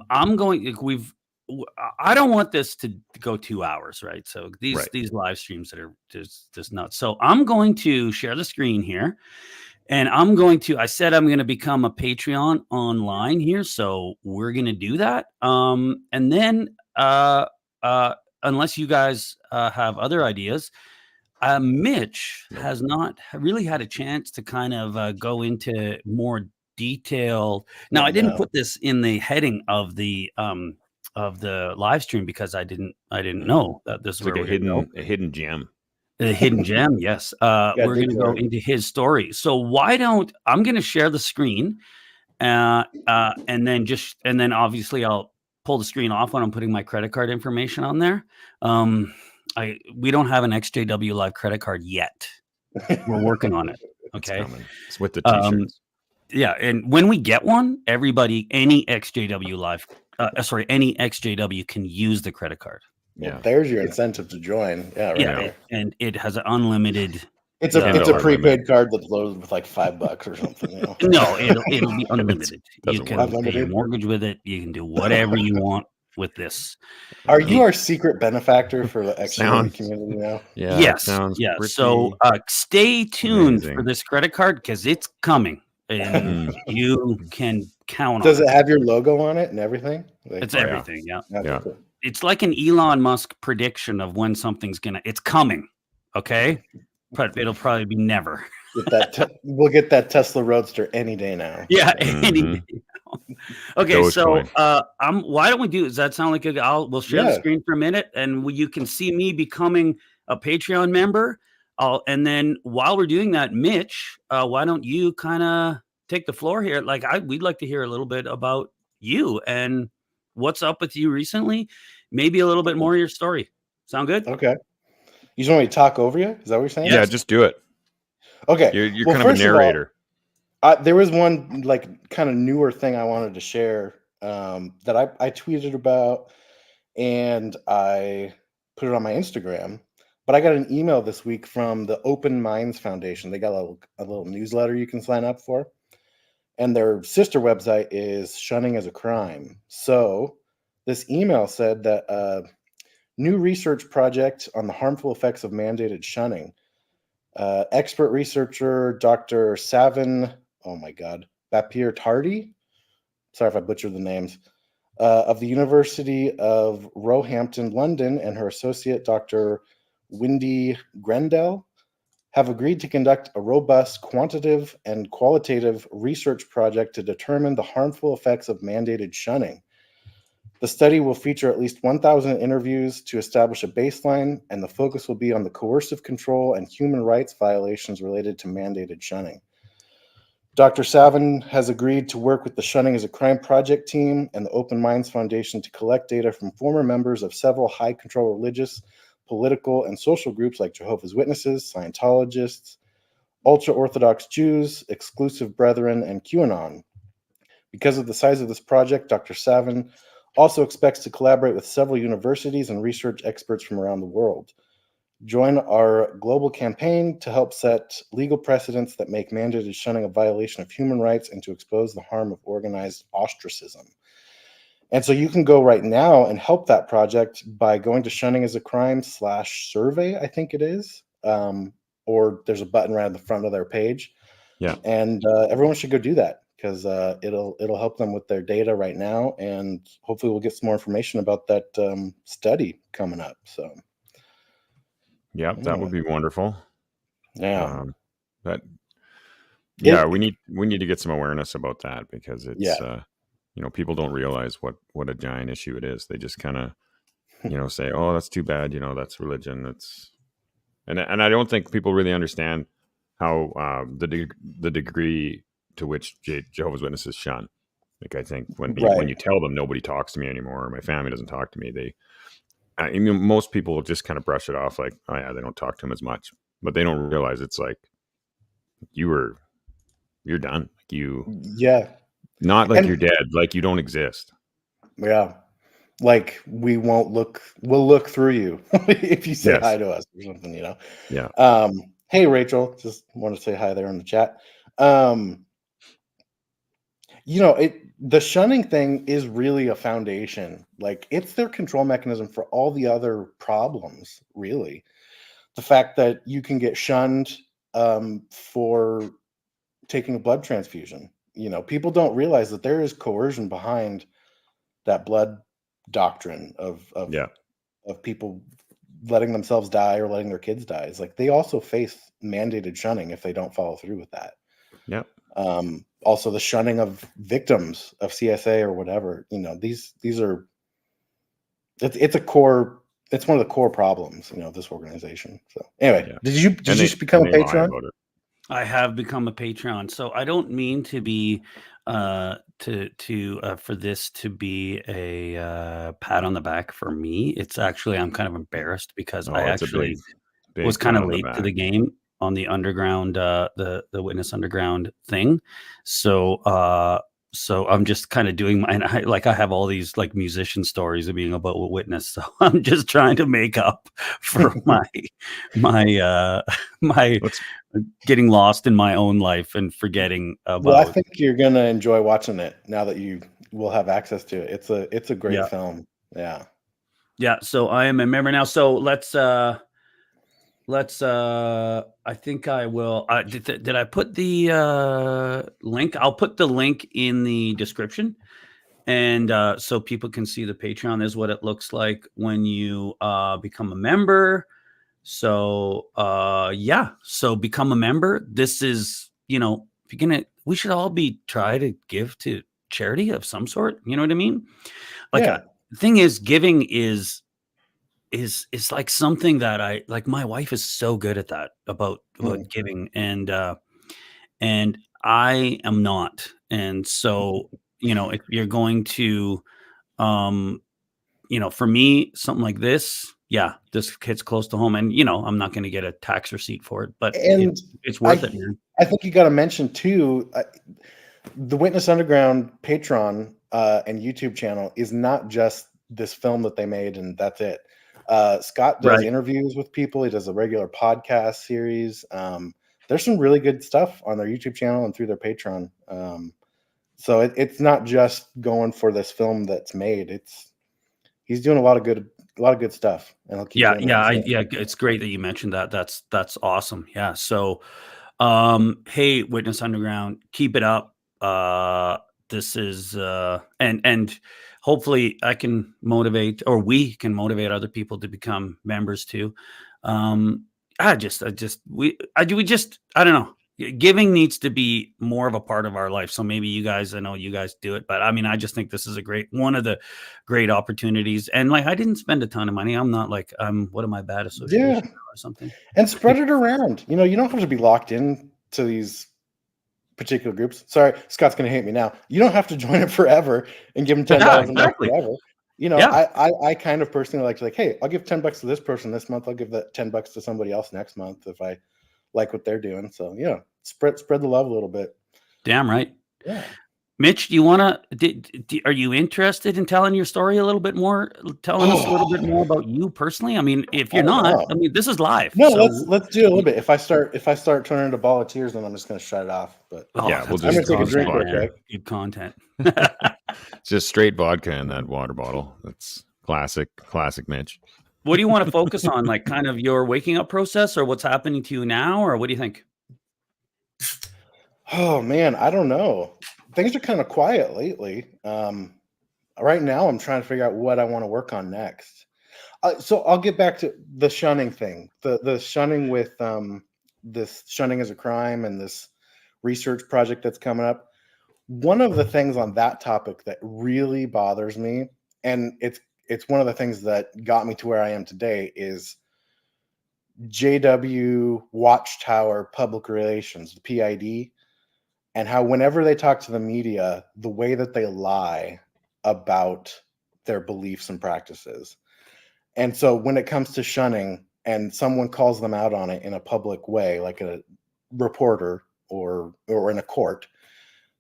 don't want this to go 2 hours, right? So these live streams that are just nuts. So I'm going to share the screen here, And I said I'm going to become a Patreon online here. So we're going to do that. And then, unless you guys have other ideas, Mitch has not really had a chance to kind of go into more detail. Now, I didn't put this in the heading of the live stream because I didn't know that this It's is like where a hidden gem. The hidden gem, yes. We're going to go into his story. So why don't I'm going to share the screen, and then obviously I'll pull the screen off when I'm putting my credit card information on there. We don't have an EXJW-Live credit card yet. We're working on it. Okay, it's with the t-shirts. Yeah, and when we get one, everybody, any EXJW-Live, any EXJW can use the credit card. Well, there's your incentive to join. Yeah, right there. And it has an unlimited. It's a prepaid card that's loaded with like $5 or something. You know? No, it'll be unlimited. You can pay your mortgage with it. You can do whatever you want with this. Are you our secret benefactor for the XJW community now? Yeah. Yes. Yeah. So stay tuned for this credit card because it's coming, and you can count on it. Does it have your logo on it and everything? It's everything. Yeah. Yeah. Cool. It's like an Elon Musk prediction of when something's it's coming. Okay. But it'll probably be never. We'll get that Tesla Roadster any day now. Yeah, any day now. Okay, so why don't we do? Does that sound like we'll share the screen for a minute, and you can see me becoming a Patreon member. And then while we're doing that, Mitch, why don't you kind of take the floor here? Like we'd like to hear a little bit about you and what's up with you recently. Maybe a little bit more of your story. Sound good? Okay. You just want me to talk over you? Is that what you're saying? Yeah, just do it. Okay. You're kind of a narrator. There was one like kind of newer thing I wanted to share that I tweeted about, and I put it on my Instagram. But I got an email this week from the Open Minds Foundation. They got a little newsletter you can sign up for. And their sister website is Shunning as a Crime. So this email said that new research project on the harmful effects of mandated shunning. Expert researcher Dr. Savin, Bapir Tardy, sorry if I butchered the names, of the University of Roehampton, London, and her associate Dr. Wendy Grendel have agreed to conduct a robust quantitative and qualitative research project to determine the harmful effects of mandated shunning. The study will feature at least 1,000 interviews to establish a baseline, and the focus will be on the coercive control and human rights violations related to mandated shunning. Dr. Savin has agreed to work with the Shunning as a Crime project team and the Open Minds Foundation to collect data from former members of several high-control religious, political, and social groups like Jehovah's Witnesses, Scientologists, ultra-Orthodox Jews, Exclusive Brethren, and QAnon. Because of the size of this project, Dr. Savin also expects to collaborate with several universities and research experts from around the world. Join our global campaign to help set legal precedents that make mandated shunning a violation of human rights and to expose the harm of organized ostracism. And so you can go right now and help that project by going to shunningasacrime.com/survey, I think it is, or there's a button right at the front of their page. Yeah. And everyone should go do that, because it'll help them with their data right now, and hopefully we'll get some more information about that study coming up. So, that would be wonderful. Yeah, we need to get some awareness about that, because it's people don't realize what a giant issue it is. They just kind of say, oh, that's too bad, that's religion. And I don't think people really understand how the degree to which Jehovah's Witnesses shun. Like, I think when you tell them nobody talks to me anymore, or my family doesn't talk to me, most people will just kind of brush it off like, oh yeah, they don't talk to him as much, but they don't realize it's like you're done. Not like you're dead, like you don't exist. Yeah. Like we'll look through you if you say hi to us or something, Yeah. Hey Rachel, just want to say hi there in the chat. The shunning thing is really a foundation. Like, it's their control mechanism for all the other problems, really. The fact that you can get shunned for taking a blood transfusion. You know, people don't realize that there is coercion behind that blood doctrine of people letting themselves die or letting their kids die. It's like they also face mandated shunning if they don't follow through with that. Yep. Also the shunning of victims of CSA or whatever. You know, these are it's one of the core problems, you know, of this organization. So anyway, did you become a Patreon? I have become a Patreon. So I don't mean to be for this to be a pat on the back for me. It's actually, I'm kind of embarrassed because I actually was kind of late to the game on the underground, the Witness Underground thing. So I'm just kind of doing I have all these like musician stories of being about Witness. So I'm just trying to make up for my getting lost in my own life and forgetting about. Well, I think you're gonna enjoy watching it now that you will have access to it. It's a great film. Yeah. Yeah. So I am a member now. So let's I think I will did I put the link? I'll put the link in the description, and so people can see the Patreon. Is what it looks like when you become a member. So so become a member. This is, you know, we should all try to give to charity of some sort, you know what I mean? Like the thing is, giving is like something that I like. My wife is so good at that about giving, and I am not. And so, you know, if you're going to you know, for me, something like this, this hits close to home, and you know, I'm not going to get a tax receipt for it, but it's worth it, man. I think you got to mention too, the Witness Underground Patreon and YouTube channel is not just this film that they made and that's it. Scott does interviews with people. He does a regular podcast series. There's some really good stuff on their YouTube channel and through their Patreon. So it's not just going for this film that's made. He's doing a lot of good stuff, and he'll keep doing it. It's great that you mentioned that. That's awesome. Yeah. So, hey, Witness Underground, keep it up. This is and hopefully I can motivate, or we can motivate other people to become members too. I don't know. Giving needs to be more of a part of our life. So maybe you guys, I know you guys do it, but I mean, I just think this is one of the great opportunities. And like, I didn't spend a ton of money. I'm not like, what am I, bad association or something? And spread it around. You know, you don't have to be locked in to these particular groups. Sorry, Scott's going to hate me now. You don't have to join it forever and give them $10 a month forever. You know, I kind of personally like, hey, I'll give $10 to this person this month. I'll give that $10 to somebody else next month if I like what they're doing. So yeah, spread the love a little bit. Damn right. Yeah. Mitch, do you want to? Are you interested in telling your story a little bit more? Telling us a little bit more about you personally. I mean, if you're not, I mean, this is live. No, so let's do a little bit. If I start turning into ball of tears, then I'm just going to shut it off. But we'll just I'm going to take a drink real quick. Good content. Just straight vodka in that water bottle. That's classic Mitch. What do you want to focus on? Like kind of your waking up process, or what's happening to you now, or what do you think? Oh man, I don't know. Things are kind of quiet lately. Right now I'm trying to figure out what I want to work on next. So I'll get back to the shunning thing. The shunning with this shunning as a crime and this research project that's coming up. One of the things on that topic that really bothers me, and it's one of the things that got me to where I am today, is JW Watchtower Public Relations, the PID, and how whenever they talk to the media, the way that they lie about their beliefs and practices. And so when it comes to shunning and someone calls them out on it in a public way, like a reporter or in a court,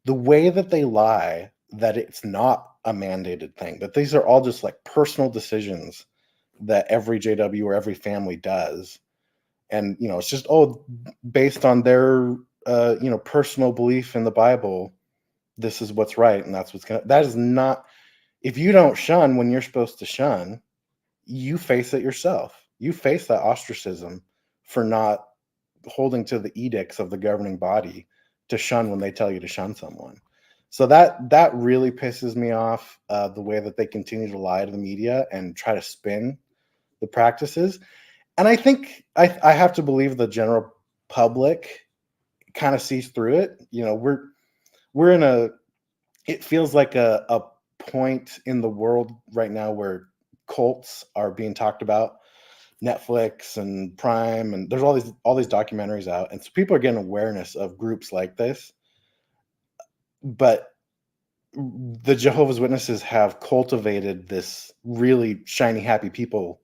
the way that they lie that it's not a mandated thing, that these are all just like personal decisions that every JW or every family does. And, you know, it's just, based on their, personal belief in the Bible, this is what's right. And that's that is not, if you don't shun when you're supposed to shun, you face it yourself. You face that ostracism for not holding to the edicts of the governing body to shun when they tell you to shun someone. So that really pisses me off, the way that they continue to lie to the media and try to spin the practices. And I think I have to believe the general public kind of sees through it. You know, we're in it feels like a point in the world right now where cults are being talked about, Netflix and Prime, and there's all these documentaries out, and so people are getting awareness of groups like this. But the Jehovah's Witnesses have cultivated this really shiny, happy people,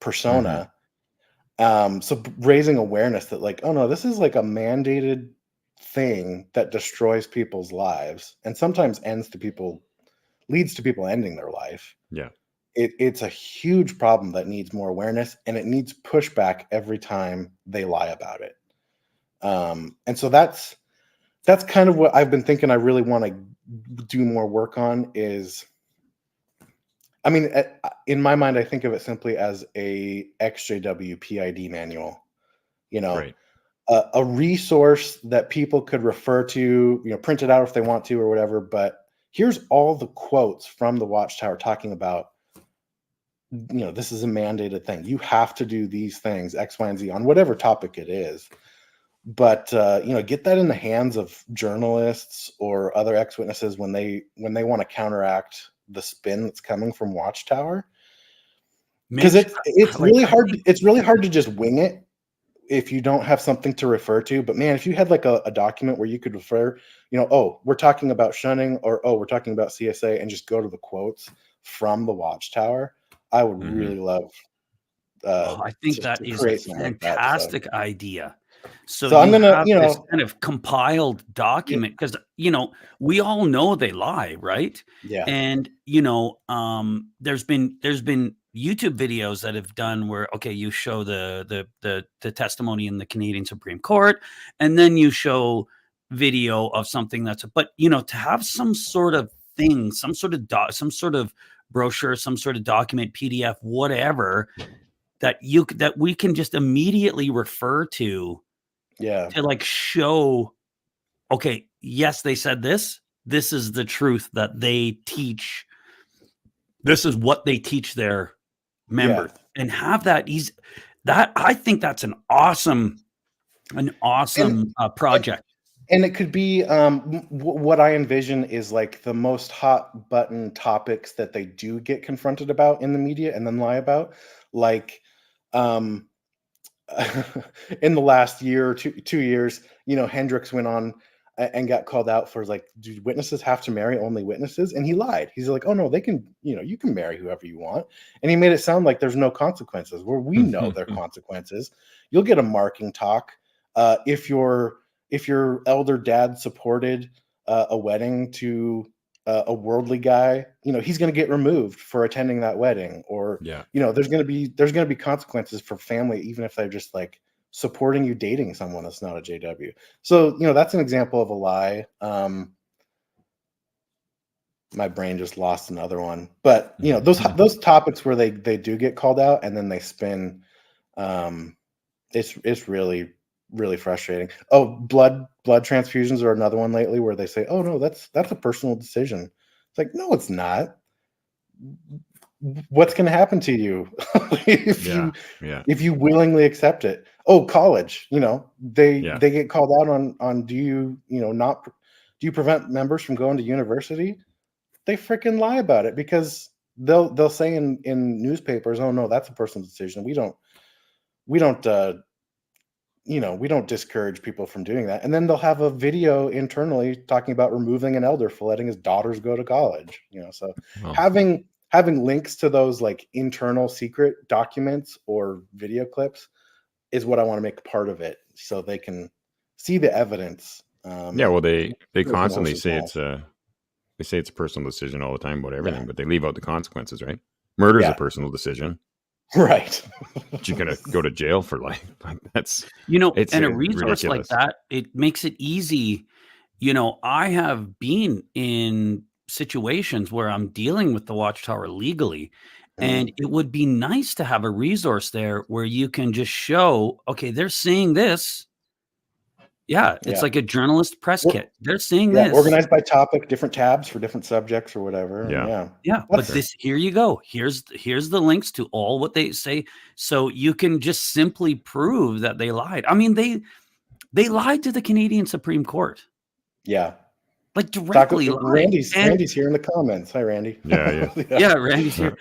persona. So raising awareness that, like, oh no, this is like a mandated thing that destroys people's lives and sometimes leads to people ending their life. Yeah. It's a huge problem that needs more awareness, and it needs pushback every time they lie about it. And so that's kind of what I've been thinking I really want to do more work on is, I mean, in my mind, I think of it simply as a EXJW PID manual, Right. A resource that people could refer to, print it out if they want to or whatever. But here's all the quotes from the Watchtower talking about, this is a mandated thing. You have to do these things, X, Y, and Z, on whatever topic it is. But get that in the hands of journalists or other ex-witnesses when they want to counteract the spin that's coming from Watchtower. Because it's really hard. It's really hard to just wing it if you don't have something to refer to. But man, if you had like a document where you could refer, oh, we're talking about shunning, or oh, we're talking about CSA, and just go to the quotes from the Watchtower, I would really love. I think that is a fantastic idea. So I'm gonna, have this kind of compiled document, because we all know they lie, right? Yeah. And there's been YouTube videos that have done where, okay, you show the testimony in the Canadian Supreme Court, and then you show video of something but to have some sort of thing, some sort of brochure, some sort of document, PDF, whatever, that we can just immediately refer to. Yeah. To like show, okay, yes, they said this. This is the truth that they teach. This is what they teach their members, and have that I think that's an awesome project. And it could be what I envision is like the most hot button topics that they do get confronted about in the media and then lie about, like in the last year or 2 years, Hendricks went on and got called out for, like, do witnesses have to marry only witnesses? And he lied. He's like, oh no, they can, you can marry whoever you want. And he made it sound like there's no consequences, where we know there are consequences. You'll get a marking talk. If your elder dad supported a wedding to a worldly guy, he's going to get removed for attending that wedding, or there's going to be consequences for family, even if they're just like supporting you dating someone that's not a JW. So that's an example of a lie. My brain just lost another one, but those topics where they do get called out and then they spin, it's really, really frustrating. Oh, blood transfusions are another one lately, where they say, oh no, that's a personal decision. It's like, no, it's not. What's going to happen to you if you willingly accept it? Oh, college, they get called out on do you prevent members from going to university? They freaking lie about it, because they'll say in newspapers, oh no, that's a personal decision. We don't discourage people from doing that. And then they'll have a video internally talking about removing an elder for letting his daughters go to college. So having links to those like internal secret documents or video clips is what I want to make part of it, so they can see the evidence. Well, they constantly say it's a personal decision all the time about everything, but they leave out the consequences, right? Murder is a personal decision. Right. But you're gonna go to jail for life. That's it's and a resource ridiculous. Like that, it makes it easy. I have been in situations where I'm dealing with the Watchtower legally, and it would be nice to have a resource there where you can just show, okay, they're saying this, Yeah, it's like a journalist press kit. They're saying this. Organized by topic, different tabs for different subjects or whatever. Yeah. But this, here you go. Here's the links to all what they say, so you can just simply prove that they lied. I mean, they lied to the Canadian Supreme Court. Yeah. Like directly. Randy's here in the comments. Hi, Randy. Yeah, Randy's here.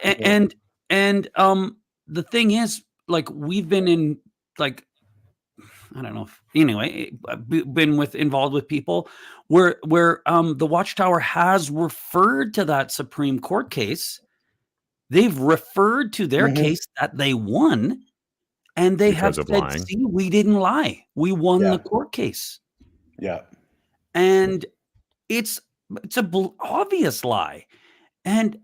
And the thing is, like, we've been in, like, I don't know. Anyway, been involved with people where the Watchtower has referred to that Supreme Court case. They've referred to their case that they won, and they have said, lying. "See, we didn't lie. We won the court case." Yeah, and it's a obvious lie, and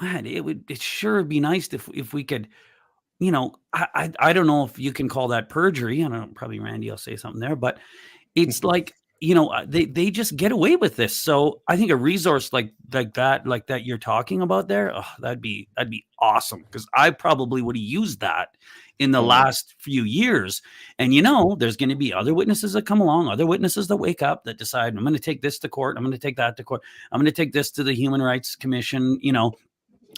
man, it sure be nice if we could. I don't know if you can call that perjury. I don't know, probably Randy will say something there, but it's like, they just get away with this. So I think a resource like that you're talking about there, that'd be awesome, because I probably would have used that in the last few years. And there's going to be other witnesses that come along, other witnesses that wake up, that decide, I'm going to take this to court, I'm going to take that to court, I'm going to take this to the Human Rights Commission,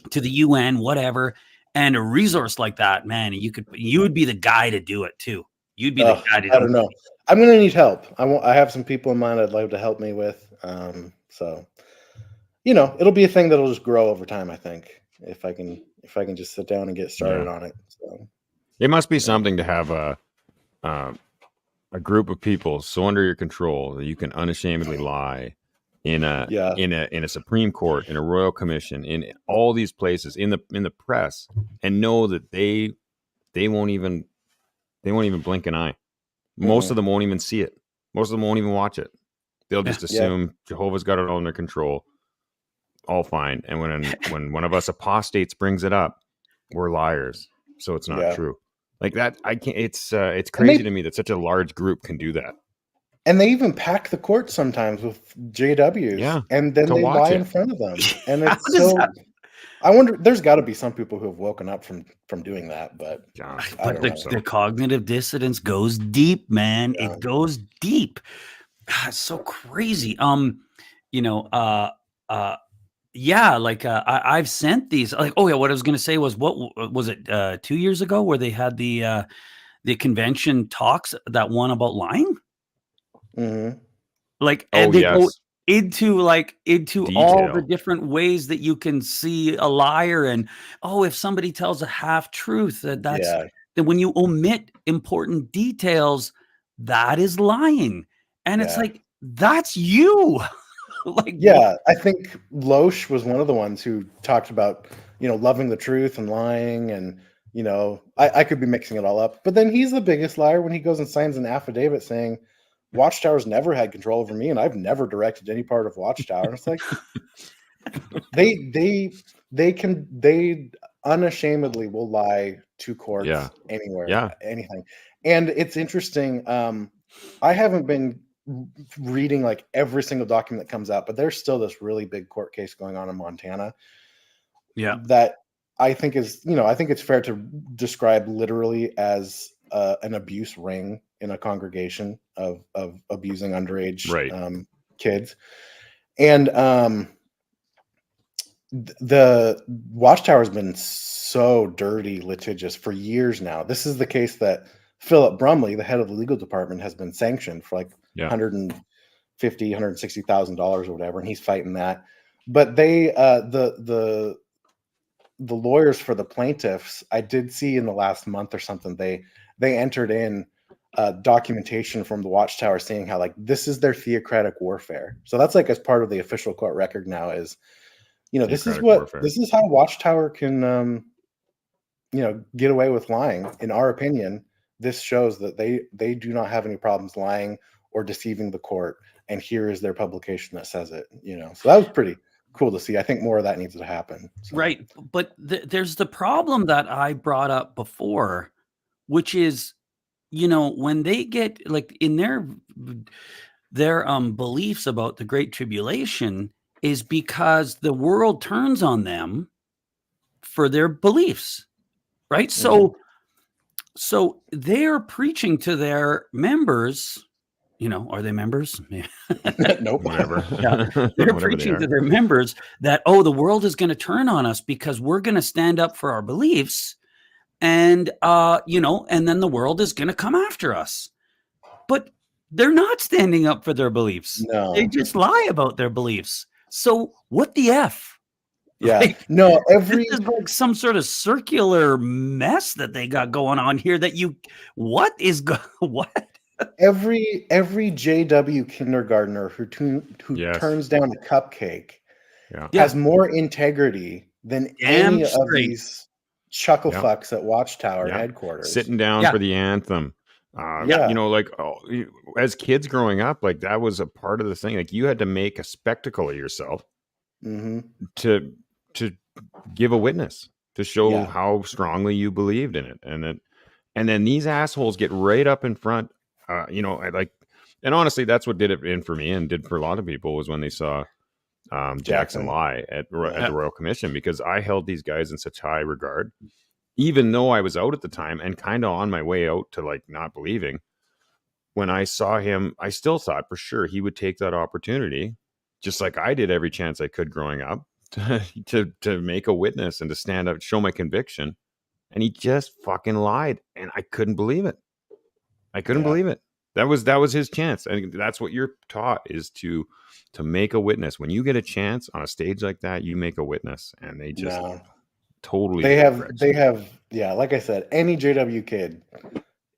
to the UN, whatever. And a resource like that, man, you would be the guy to do it too. You'd be the guy to do it. I don't know. I'm going to need help. I have some people in mind I'd love to help me with. So, it'll be a thing that'll just grow over time, I think, if I can just sit down and get started on it. So it must be something to have a group of people so under your control that you can unashamedly lie in a Supreme Court, in a Royal Commission, in all these places, in the press, and know that they won't even blink an eye. Most of them won't even see it. Most of them won't even watch it. They'll just assume Jehovah's got it all under control. All fine. And when one of us apostates brings it up, we're liars. So it's not true. Like that, I can't. It's crazy to me that such a large group can do that. And they even pack the court sometimes with JWs, and then they lie in front of them. And it's so. I wonder. There's got to be some people who have woken up from doing that, but the cognitive dissonance goes deep, man. It goes deep. It's so crazy. I've sent these. Like, what I was going to say was, what was it? 2 years ago, where they had the convention talks, that one about lying. Mm-hmm. Like, and they go into detail. All the different ways that you can see a liar, and if somebody tells a half truth, that when you omit important details, that is lying, and it's like, that's you. I think Loesch was one of the ones who talked about loving the truth and lying, and I could be mixing it all up, but then he's the biggest liar when he goes and signs an affidavit saying Watchtower's never had control over me, and I've never directed any part of Watchtower. And it's like they unashamedly will lie to courts anywhere, anything. And it's interesting. I haven't been reading like every single document that comes out, but there's still this really big court case going on in Montana. Yeah, that I think is, I think it's fair to describe literally as an abuse ring in a congregation of abusing underage kids. And the Watchtower has been so dirty, litigious for years now. This is the case that Philip Brumley, the head of the legal department, has been sanctioned for like $160,000 or whatever, and he's fighting that. But they the lawyers for the plaintiffs, I did see in the last month or something, they entered in documentation from the Watchtower saying how like this is their theocratic warfare. So that's like as part of the official court record now is, this is how Watchtower can get away with lying. In our opinion, this shows that they do not have any problems lying or deceiving the court. And here is their publication that says it. So that was pretty cool to see. I think more of that needs to happen. So. Right, but there's the problem that I brought up before, which is, when they get like in their beliefs about the Great Tribulation, is because the world turns on them for their beliefs, right? So So they are preaching to their members. Are they members? Nope. Whatever. Yeah. They're preaching to their members that, the world is going to turn on us because we're going to stand up for our beliefs, and and then the world is going to come after us. But they're not standing up for their beliefs. No. They just lie about their beliefs. So what the F? Yeah. No, this is like some sort of circular mess that they got going on here what? Every JW kindergartner who turns down a cupcake has more integrity than any of these chuckle fucks at Watchtower headquarters. Sitting down for the anthem. As kids growing up, like that was a part of the thing. Like you had to make a spectacle of yourself to give a witness, to show how strongly you believed in it. And then these assholes get right up in front. And honestly, that's what did it in for me and did for a lot of people was when they saw Jackson lie at the Royal Commission, because I held these guys in such high regard, even though I was out at the time and kind of on my way out to like not believing. When I saw him, I still thought for sure he would take that opportunity, just like I did every chance I could growing up, to make a witness and to stand up, show my conviction. And he just fucking lied, and I couldn't believe it. I couldn't believe it. That was his chance, and that's what you're taught, is to make a witness. When you get a chance on a stage like that, you make a witness, and they just totally. They have, like I said, any JW kid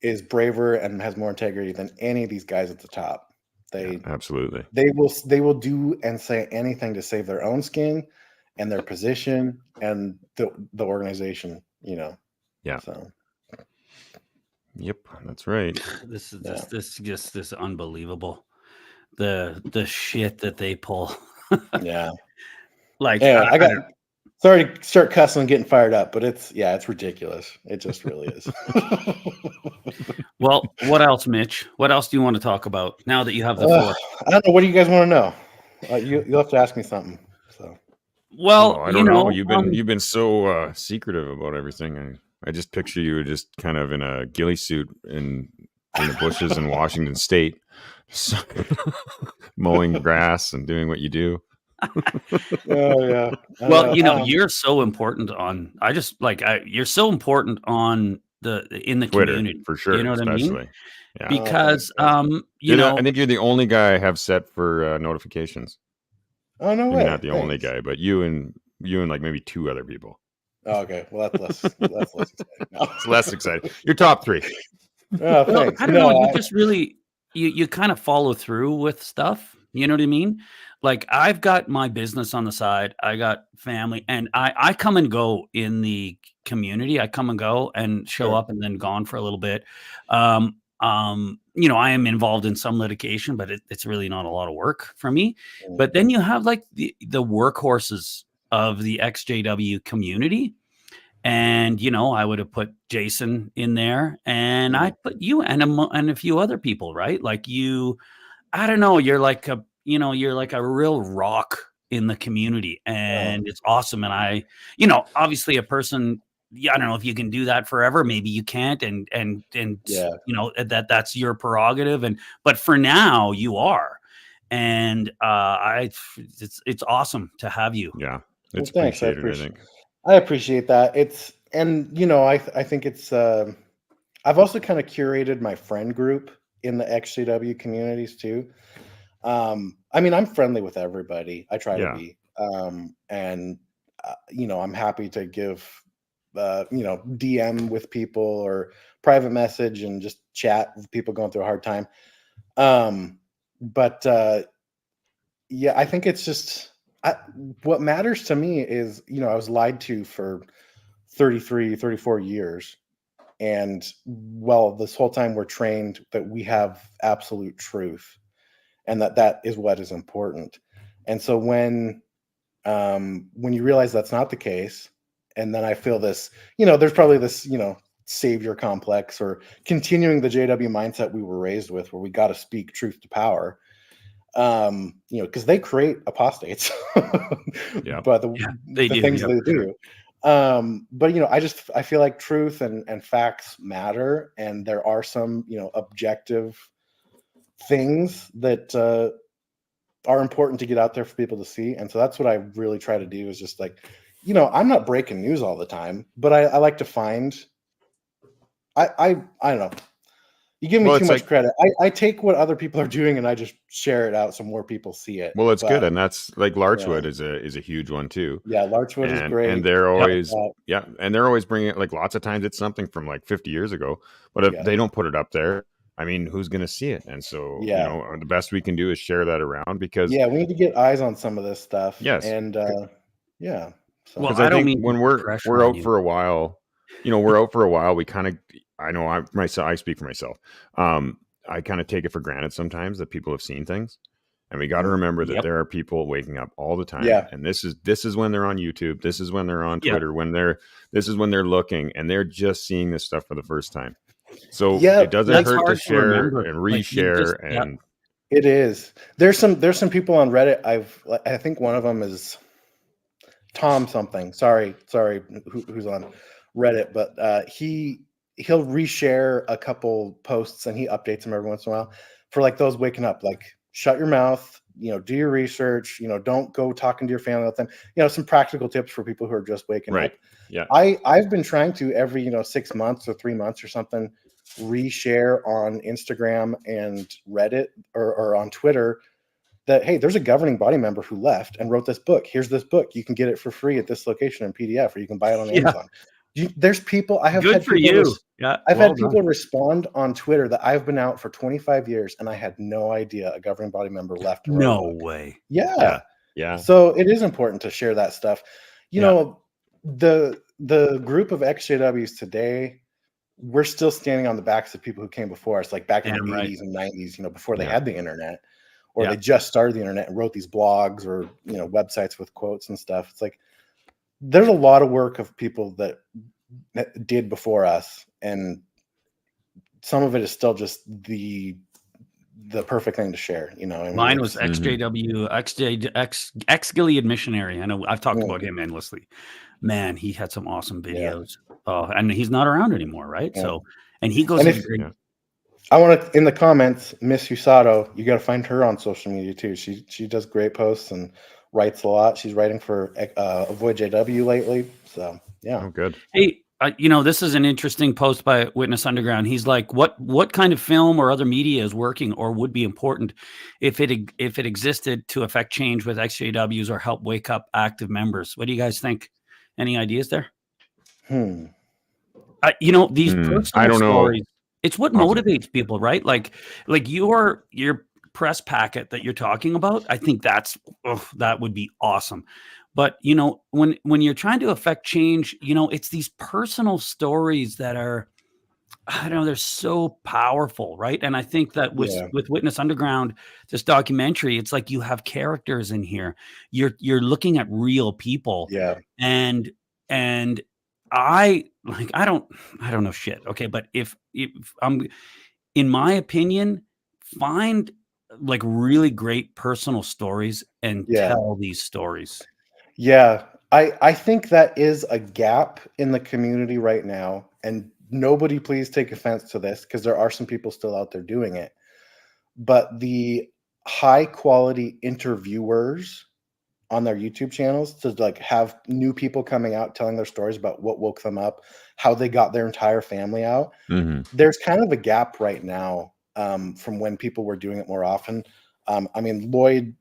is braver and has more integrity than any of these guys at the top. Absolutely. They will do and say anything to save their own skin and their position and the organization. Yeah. So. Yep, that's right. This is unbelievable. The shit that they pull. Yeah. Like sorry to start cussing and getting fired up, but it's ridiculous. It just really is. Well, what else, Mitch? What else do you want to talk about now that you have the floor? I don't know. What do you guys want to know? You'll have to ask me something. So. Well, I don't know. You've been so secretive about everything. I just picture you just kind of in a ghillie suit in the bushes in Washington State, mowing grass and doing what you do. Oh yeah. Well, you're so important on. You're so important on in the Twitter, community for sure. You know what especially. I mean? Yeah. Because I think you're the only guy I have set for notifications. Oh no way! Not the only guy, but you and like maybe two other people. Oh, okay, well that's less exciting. No. It's less exciting. You're top 3. Oh, thanks. I don't know. You just really you kind of follow through with stuff. You know what I mean? Like I've got my business on the side. I got family, and I come and go in the community. I come and go and show up and then gone for a little bit. I am involved in some litigation, but it's really not a lot of work for me. But then you have like the workhorses of the XJW community. And, I would have put Jason in there, and I put you and a few other people, right? Like I don't know, you're like a real rock in the community, and it's awesome. And obviously a person, I don't know if you can do that forever. Maybe you can't. And that's your prerogative. But for now you are. And it's awesome to have you. Yeah. It's appreciated, I think. I appreciate that. I think it's, I've also kind of curated my friend group in the XJW communities too. I'm friendly with everybody. I try to be, I'm happy to give, DM with people or private message and just chat with people going through a hard time. I think it's just, what matters to me is, I was lied to for 34 years. And this whole time we're trained that we have absolute truth and that is what is important. And so when you realize that's not the case, and then I feel this, there's probably this, savior complex or continuing the JW mindset we were raised with, where we got to speak truth to power. Because they create apostates. Yeah. But the things they do. But I feel like truth and facts matter, and there are some objective things that are important to get out there for people to see. And so that's what I really try to do, is just like, I'm not breaking news all the time, but I like to find, I don't know. You give me too much credit. I take what other people are doing and I just share it out so more people see it. Well, it's good, and that's like Larchwood is a huge one too. Yeah, Larchwood is great, and they're always and they're always bringing it. Like lots of times, it's something from like 50 years ago, but if they don't put it up there, I mean, who's going to see it? And so, the best we can do is share that around, because we need to get eyes on some of this stuff. Yes, and So. Well, I think when we're out for a while, we kind of. I know I speak for myself. I kind of take it for granted sometimes that people have seen things, and we got to remember that there are people waking up all the time. Yeah. And this is when they're on YouTube. This is when they're on Twitter. This is when they're looking, and they're just seeing this stuff for the first time. So it doesn't hurt to share and reshare. It is. There's some people on Reddit. I think one of them is Tom something. Sorry, who's on Reddit, but he'll reshare a couple posts and he updates them every once in a while for like those waking up, like shut your mouth, do your research, don't go talking to your family with them, some practical tips for people who are just waking up. Yeah. I've been trying to every, 6 months or 3 months or something, reshare on Instagram and Reddit or on Twitter that, hey, there's a governing body member who left and wrote this book. Here's this book. You can get it for free at this location in PDF, or you can buy it on Amazon. There's people I have good had for you. I've had people respond on Twitter that I've been out for 25 years and I had no idea a governing body member left. No way. Yeah. So it is important to share that stuff. The group of XJWs today, we're still standing on the backs of people who came before us, like back in the 80s and 90s, before they had the internet, or they just started the internet and wrote these blogs or websites with quotes and stuff. It's like there's a lot of work of people that did before us, and some of it is still just the perfect thing to share. Mine was XJW, Missionary. I know I've talked about him endlessly. Man, he had some awesome videos. And he's not around anymore, right? So, and he goes. I want to, in the comments, Miss Usato, you got to find her on social media too. She does great posts and writes a lot. She's writing for Avoid JW lately. So yeah. Oh, good. Hey, this is an interesting post by Witness Underground. He's like, what kind of film or other media is working or would be important if it existed to affect change with XJWs or help wake up active members? What do you guys think? Any ideas there? These personal I don't stories. know. It's what motivates people, right? Like your press packet that you're talking about. I think that would be awesome. But when you're trying to affect change, it's these personal stories that are, I don't know, they're so powerful, right? And I think that with Witness Underground, this documentary, it's like you have characters in here. You're looking at real people. Yeah. And I don't know shit. Okay. But if I'm, in my opinion, find like really great personal stories and tell these stories. Yeah. I think that is a gap in the community right now. And nobody please take offense to this, because there are some people still out there doing it. But the high quality interviewers on their YouTube channels to like have new people coming out telling their stories about what woke them up, how they got their entire family out. Mm-hmm. There's kind of a gap right now from when people were doing it more often. I mean, Lloyd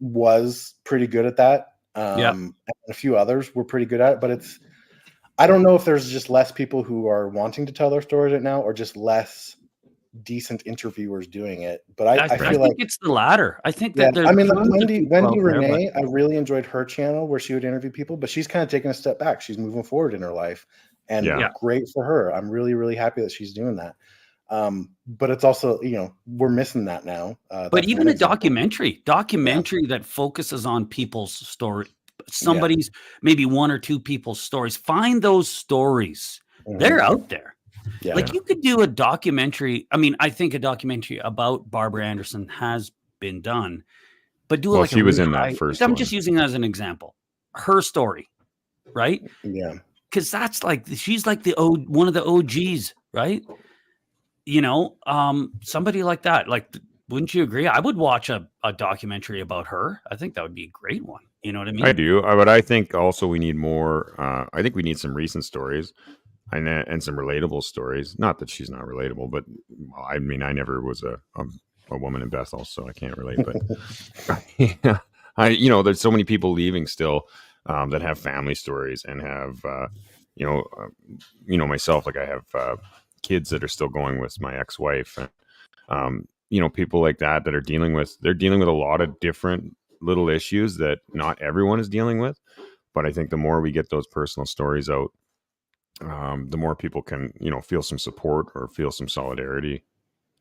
was pretty good at that. And a few others were pretty good at it, but I don't know if there's just less people who are wanting to tell their stories right now, or just less decent interviewers doing it. But I feel like it's the latter. I think that I mean, like Wendy Renee, I really enjoyed her channel where she would interview people, but she's kind of taking a step back. She's moving forward in her life, and great for her. I'm really, really happy that she's doing that. But it's also, we're missing that now. But even a documentary that focuses on people's story, somebody's maybe one or two people's stories. Find those stories. Mm-hmm. They're out there. Yeah. Like you could do a documentary. I mean, I think a documentary about Barbara Anderson has been done, but do it like she was in that first. I'm just using that as an example. Her story, right? Yeah. because that's like she's like one of the OGs, right? You know, somebody like that. Like, wouldn't you agree? I would watch a documentary about her. I think that would be a great one. You know what I mean? I do, but I think also we need more. I think we need some recent stories and some relatable stories. Not that she's not relatable, but I mean, I never was a woman in Bethel, so I can't relate. But yeah, there's so many people leaving still that have family stories and have, myself. Like I have kids that are still going with my ex-wife, and people like that are dealing with a lot of different little issues that not everyone is dealing with. But I think the more we get those personal stories out, the more people can, feel some support or feel some solidarity.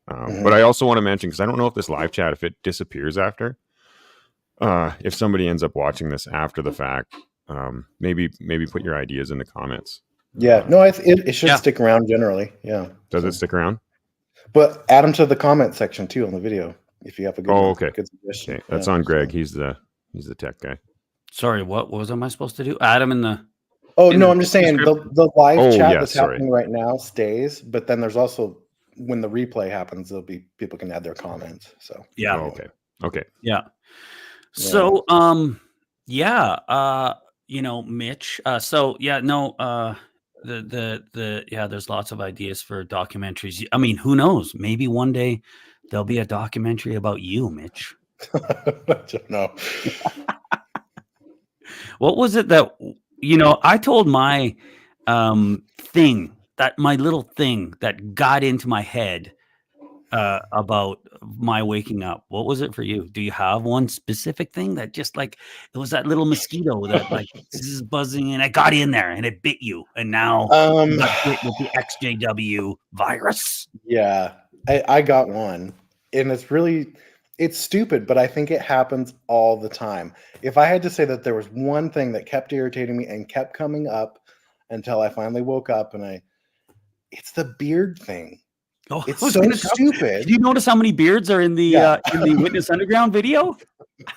But I also want to mention, because I don't know if this live chat, if it disappears after, if somebody ends up watching this after the fact, maybe put your ideas in the comments. Yeah, no, it should stick around generally. Yeah. Does it stick around? But add them to the comment section too on the video if you have a good one. Okay. Good suggestion. Okay. That's on Greg. He's the tech guy. Sorry, what was am I supposed to do? Add him in the. Oh no, I'm just saying the live chat that's happening right now stays, but then there's also when the replay happens, there'll be people can add their comments. So yeah. Oh, okay. Yeah. So Mitch. There's lots of ideas for documentaries. I mean, who knows? Maybe one day there'll be a documentary about you, Mitch. I don't know. What was it that I told my thing, that my little thing that got into my head about my waking up? What was it for you? Do you have one specific thing that just like it was that little mosquito that like is buzzing and it got in there and it bit you and now you got bit with the EXJW virus? Yeah, I got one, and it's stupid, but I think it happens all the time. If I had to say that there was one thing that kept irritating me and kept coming up until I finally woke up, it's the beard thing. Oh, it's so stupid. Did you notice how many beards are in the Witness Underground video?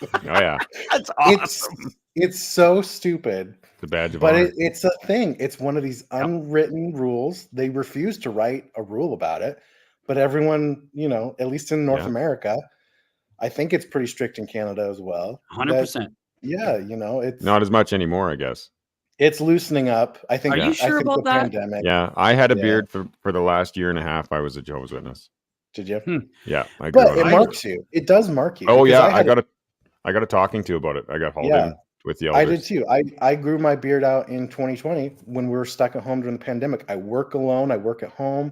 Oh yeah, that's awesome. It's so stupid. The badge of but honor. It's a thing. It's one of these unwritten rules. They refuse to write a rule about it, but everyone, at least in North America, I think it's pretty strict in Canada as well. 100%. Yeah, it's not as much anymore, I guess. It's loosening up. I think. Are you sure about that? Pandemic. Yeah, I had a beard for the last year and a half. I was a Jehovah's Witness. Did you? Yeah, but it marks you. It does mark you. Oh yeah, I got a talking to about it. I got hauled in with the elders. I did too. I grew my beard out in 2020 when we were stuck at home during the pandemic. I work alone. I work at home.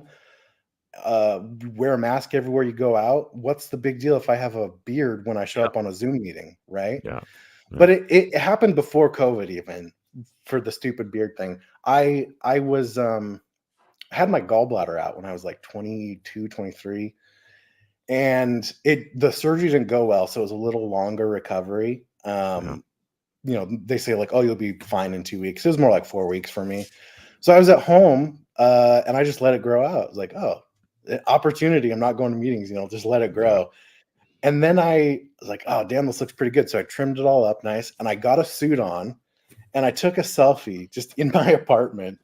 Wear a mask everywhere you go out. What's the big deal if I have a beard when I show up on a Zoom meeting, right? Yeah. But it happened before COVID even. For the stupid beard thing, I was had my gallbladder out when I was like 22, 23, and the surgery didn't go well, so it was a little longer recovery. They say like, oh, you'll be fine in 2 weeks. It was more like 4 weeks for me. So I was at home and I just let it grow out. I was like, oh, opportunity. I'm not going to meetings, just let it grow. And then I was like, oh, damn, this looks pretty good. So I trimmed it all up nice, and I got a suit on. And I took a selfie just in my apartment,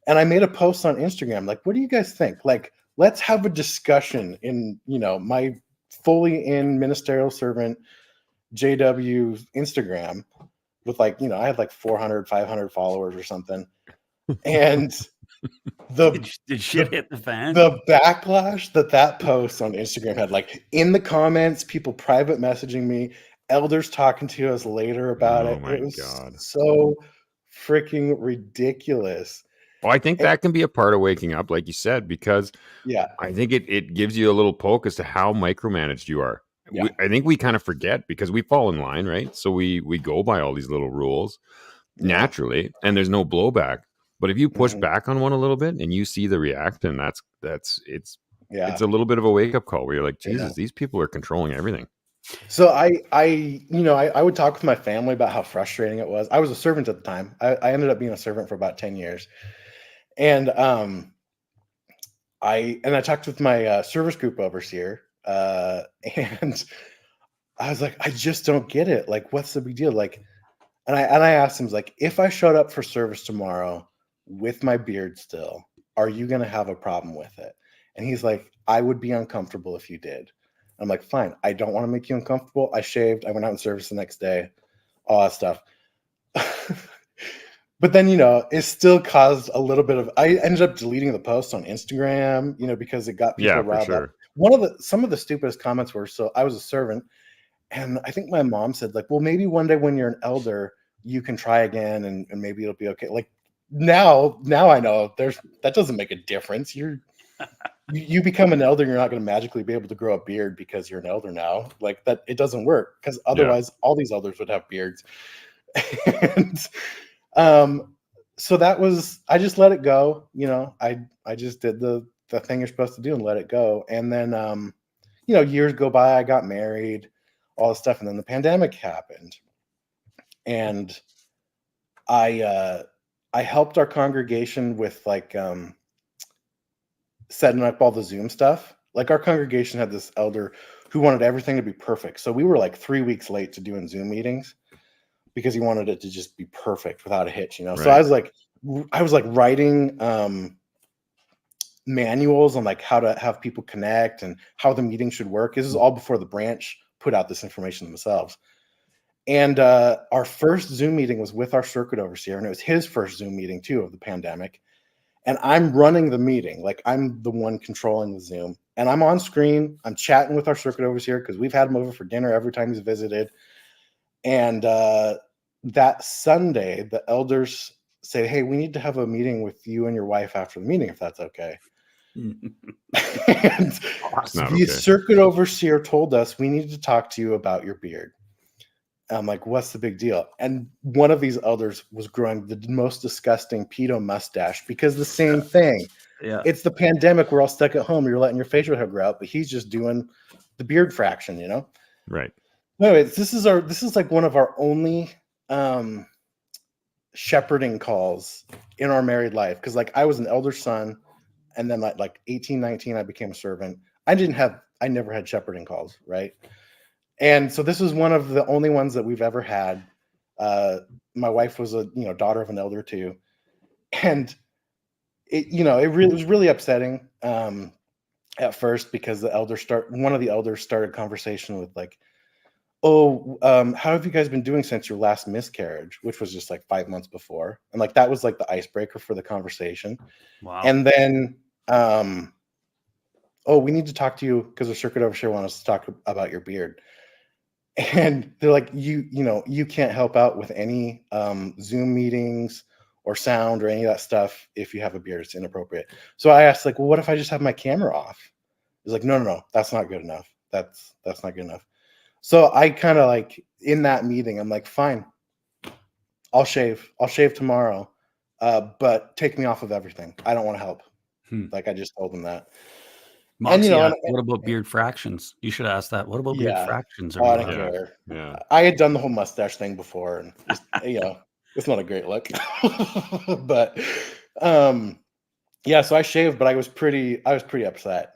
and I made a post on Instagram. Like, what do you guys think? Like, let's have a discussion in, my fully in ministerial servant JW Instagram with I had like 400, 500 followers or something. And did shit hit the fan? The backlash that post on Instagram had, like in the comments, people private messaging me, elders talking to us later about it. It was so freaking ridiculous. Well, I think that can be a part of waking up, like you said, because I think it gives you a little poke as to how micromanaged you are. Yeah. I think we kind of forget because we fall in line, right? So we go by all these little rules naturally, and there's no blowback. But if you push back on one a little bit and you see the reaction, it's a little bit of a wake up call where you're like, Jesus, these people are controlling everything. So I would talk with my family about how frustrating it was. I was a servant at the time. I ended up being a servant for about 10 years. And I talked with my service group overseer, and I was like, I just don't get it. Like, what's the big deal? Like, and I asked him, like, if I showed up for service tomorrow, with my beard still, are you going to have a problem with it? And he's like, I would be uncomfortable if you did. I'm like, fine. I don't want to make you uncomfortable. I shaved. I went out in service the next day, all that stuff. But then, it still caused a little bit of, I ended up deleting the post on Instagram, because it got people riled up. Some of the stupidest comments were, so I was a servant, and I think my mom said, like, well, maybe one day when you're an elder, you can try again and maybe it'll be okay. Like now I know that doesn't make a difference. You become an elder, you're not going to magically be able to grow a beard because you're an elder now. Like that, it doesn't work, because otherwise all these elders would have beards. And so that was, I just let it go. I just did the thing you're supposed to do and let it go. And then years go by, I got married, all this stuff, and then the pandemic happened. And I helped our congregation with like setting up all the Zoom stuff. Like our congregation had this elder who wanted everything to be perfect. So we were like 3 weeks late to doing Zoom meetings because he wanted it to just be perfect without a hitch, Right. So I was like writing manuals on like how to have people connect and how the meeting should work. This is all before the branch put out this information themselves. And our first Zoom meeting was with our circuit overseer, and it was his first Zoom meeting too of the pandemic. And I'm running the meeting, like I'm the one controlling the Zoom, and I'm on screen. I'm chatting with our circuit overseer because we've had him over for dinner every time he's visited. And that Sunday, the elders say, hey, we need to have a meeting with you and your wife after the meeting, if that's okay. And the circuit overseer told us, we need to talk to you about your beard. I'm like, what's the big deal? And one of these elders was growing the most disgusting pedo mustache, because the same thing. Yeah. It's the pandemic. We're all stuck at home. You're letting your facial hair grow out, but he's just doing the beard fraction, Right. Anyways, this is like one of our only shepherding calls in our married life. Because like I was an elder son, and then like 18, 19, I became a servant. I never had shepherding calls, right? And so this was one of the only ones that we've ever had. My wife was a daughter of an elder too, and it was really upsetting at first, because one of the elders started conversation with like, oh, how have you guys been doing since your last miscarriage, which was just like 5 months before, and like that was like the icebreaker for the conversation. Wow. And then oh, we need to talk to you because the circuit overseer wants us to talk about your beard. And they're like, you can't help out with any Zoom meetings or sound or any of that stuff if you have a beard. It's inappropriate. So I asked, like, well, what if I just have my camera off? He's like, no, that's not good enough. That's not good enough. So I kind of like, in that meeting, I'm like, fine, I'll shave tomorrow, but take me off of everything. I don't want to help. Like I just told him that. Moxie, what about beard fractions? You should ask that. What about beard fractions? I don't care. Yeah. I had done the whole mustache thing before, and just, it's not a great look. But so I shaved, but I was pretty upset,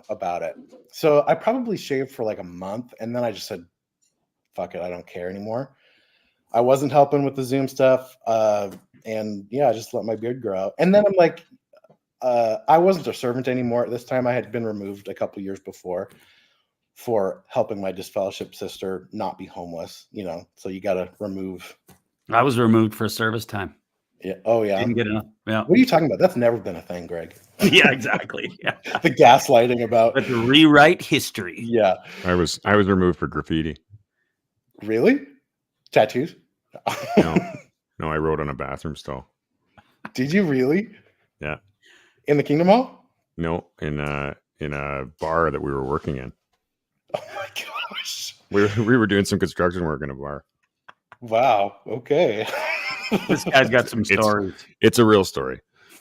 about it. So I probably shaved for like a month, and then I just said, fuck it, I don't care anymore. I wasn't helping with the Zoom stuff. And I just let my beard grow out. And then I'm like, I wasn't a servant anymore at this time. I had been removed a couple years before for helping my disfellowship sister not be homeless, so you got to remove. I was removed for service time. Yeah. Oh yeah. Didn't get enough. Yeah. What are you talking about? That's never been a thing, Greg. Yeah, exactly. Yeah. The gaslighting about. But to rewrite history. Yeah. I was removed for graffiti. Really? Tattoos? No, I wrote on a bathroom stall. Did you really? Yeah. In the Kingdom Hall? No, in a bar that we were working in. Oh my gosh. We were doing some construction work in a bar. Wow. Okay. This guy's got some stories. It's a real story.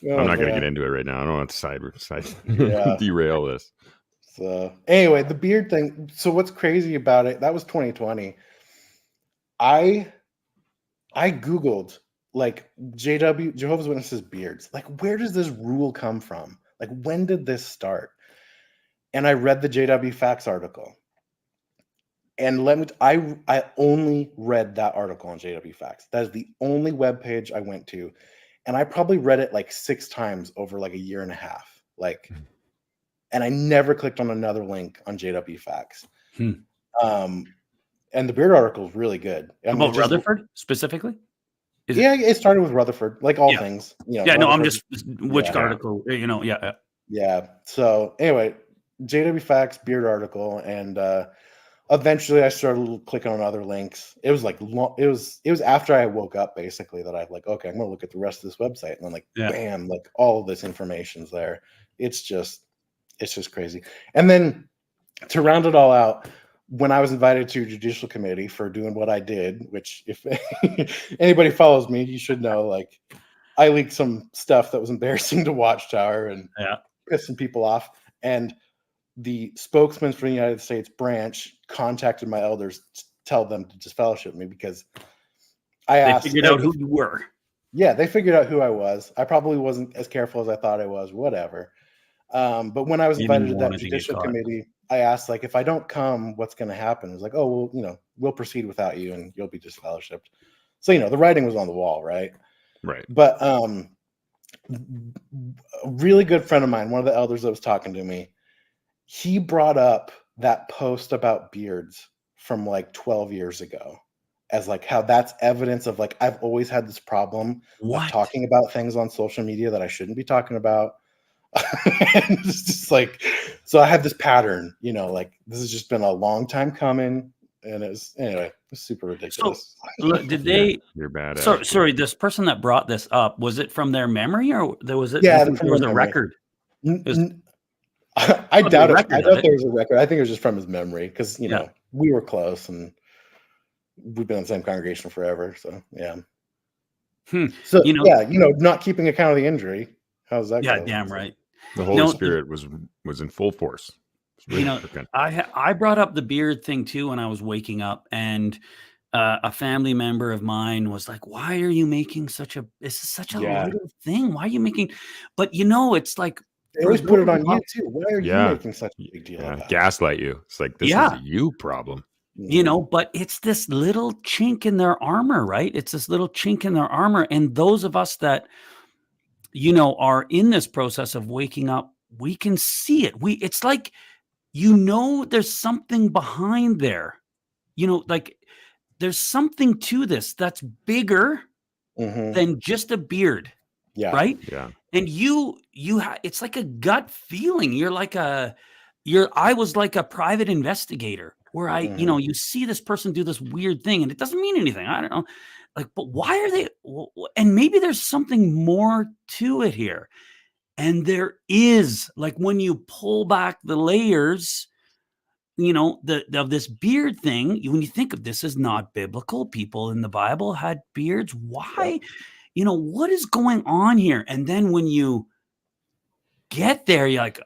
Oh, I'm not going to get into it right now. I don't want to side derail this. So anyway, the beard thing. So what's crazy about it? That was 2020. I Googled like Jehovah's Witnesses beards. Like, where does this rule come from? Like, when did this start? And I read the JW Facts article. And I only read that article on JW Facts. That is the only webpage I went to. and I probably read it like 6 times over like a year and a half. Like, and I never clicked on another link on JW Facts. And the beard article is really good. I mean, About Rutherford specifically? It started with Rutherford, like all things. You know, yeah, no, I'm Rutherford, just which article, you know, yeah. So anyway, JW Facts beard article, and eventually I started clicking on other links. It was like it was after I woke up basically that I like, okay, I'm gonna look at the rest of this website, and then like bam, like all of this information's there. It's just crazy. And then to round it all out, when I was invited to judicial committee for doing what I did, which if anybody follows me, you should know, like I leaked some stuff that was embarrassing to Watchtower and pissed some people off. And the spokesman for the United States branch contacted my elders to tell them to disfellowship me because I asked. They figured out who you were. Yeah, they figured out who I was. I probably wasn't as careful as I thought I was, whatever. But when I was invited to that judicial committee, I asked, like, if I don't come, what's going to happen? It was like, oh, well, you know, we'll proceed without you and you'll be disfellowshipped. So, you know, the writing was on the wall, right? Right. But a really good friend of mine, one of the elders that was talking to me, he brought up that post about beards from like 12 years ago as like how that's evidence of like, I've always had this problem of talking about things on social media that I shouldn't be talking about. And it's just like, so I have this pattern, you know, like this has just been a long time coming, and it's super ridiculous. So, did they? You're bad. Sorry, this person that brought this up, was it from their memory or there was it? Yeah, there was a record. I doubt it. I doubt there was a record. I think it was just from his memory because you know we were close and we've been in the same congregation forever. So yeah. So you know, not keeping account of the injury. How's that? Yeah, go? damn right. The Holy Spirit was in full force. Really, you know, I brought up the beard thing too when I was waking up, and a family member of mine was like, "Why are you making such a? This is such a little thing. Why are you making?" But you know, it's like they always put it on you too. Why are you making such a big deal? About gaslight you. It's like this is a you problem. You know, but it's this little chink in their armor, right? It's this little chink in their armor, and those of us that, you know, are in this process of waking up, we can see it. It's like, you know, there's something behind there, you know, like there's something to this that's bigger than just a beard. Yeah. Right. Yeah. And it's like a gut feeling. I was like a private investigator where you know, you see this person do this weird thing and it doesn't mean anything. I don't know. Like, but why are they? And maybe there's something more to it here. And there is, like, when you pull back the layers, you know, of this beard thing, when you think of this is not biblical, people in the Bible had beards. Why? You know, what is going on here? And then when you get there, you're like,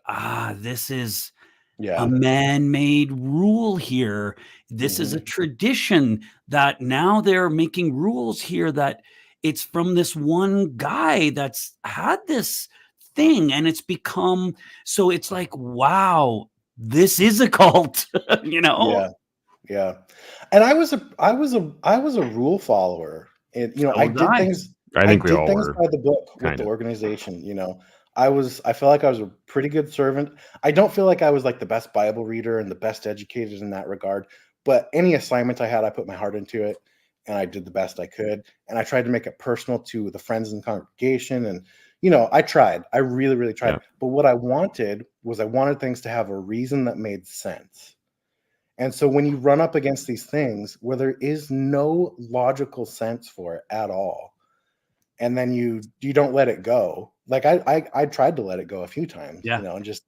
this is a man-made rule here. This is a tradition that now they're making rules here that it's from this one guy that's had this thing, and it's become, so it's like, wow, this is a cult. You know? Yeah. And I was a rule follower, and you know, I did things. I think we all things were by the book with the organization. You know, I feel like I was a pretty good servant. I don't feel like I was like the best Bible reader and the best educated in that regard, but any assignment I had, I put my heart into it and I did the best I could. And I tried to make it personal to the friends in the congregation. And, you know, I tried. I really, really tried. Yeah. But what I wanted things to have a reason that made sense. And so when you run up against these things where there is no logical sense for it at all, and then you don't let it go. Like I tried to let it go a few times, you know, and just,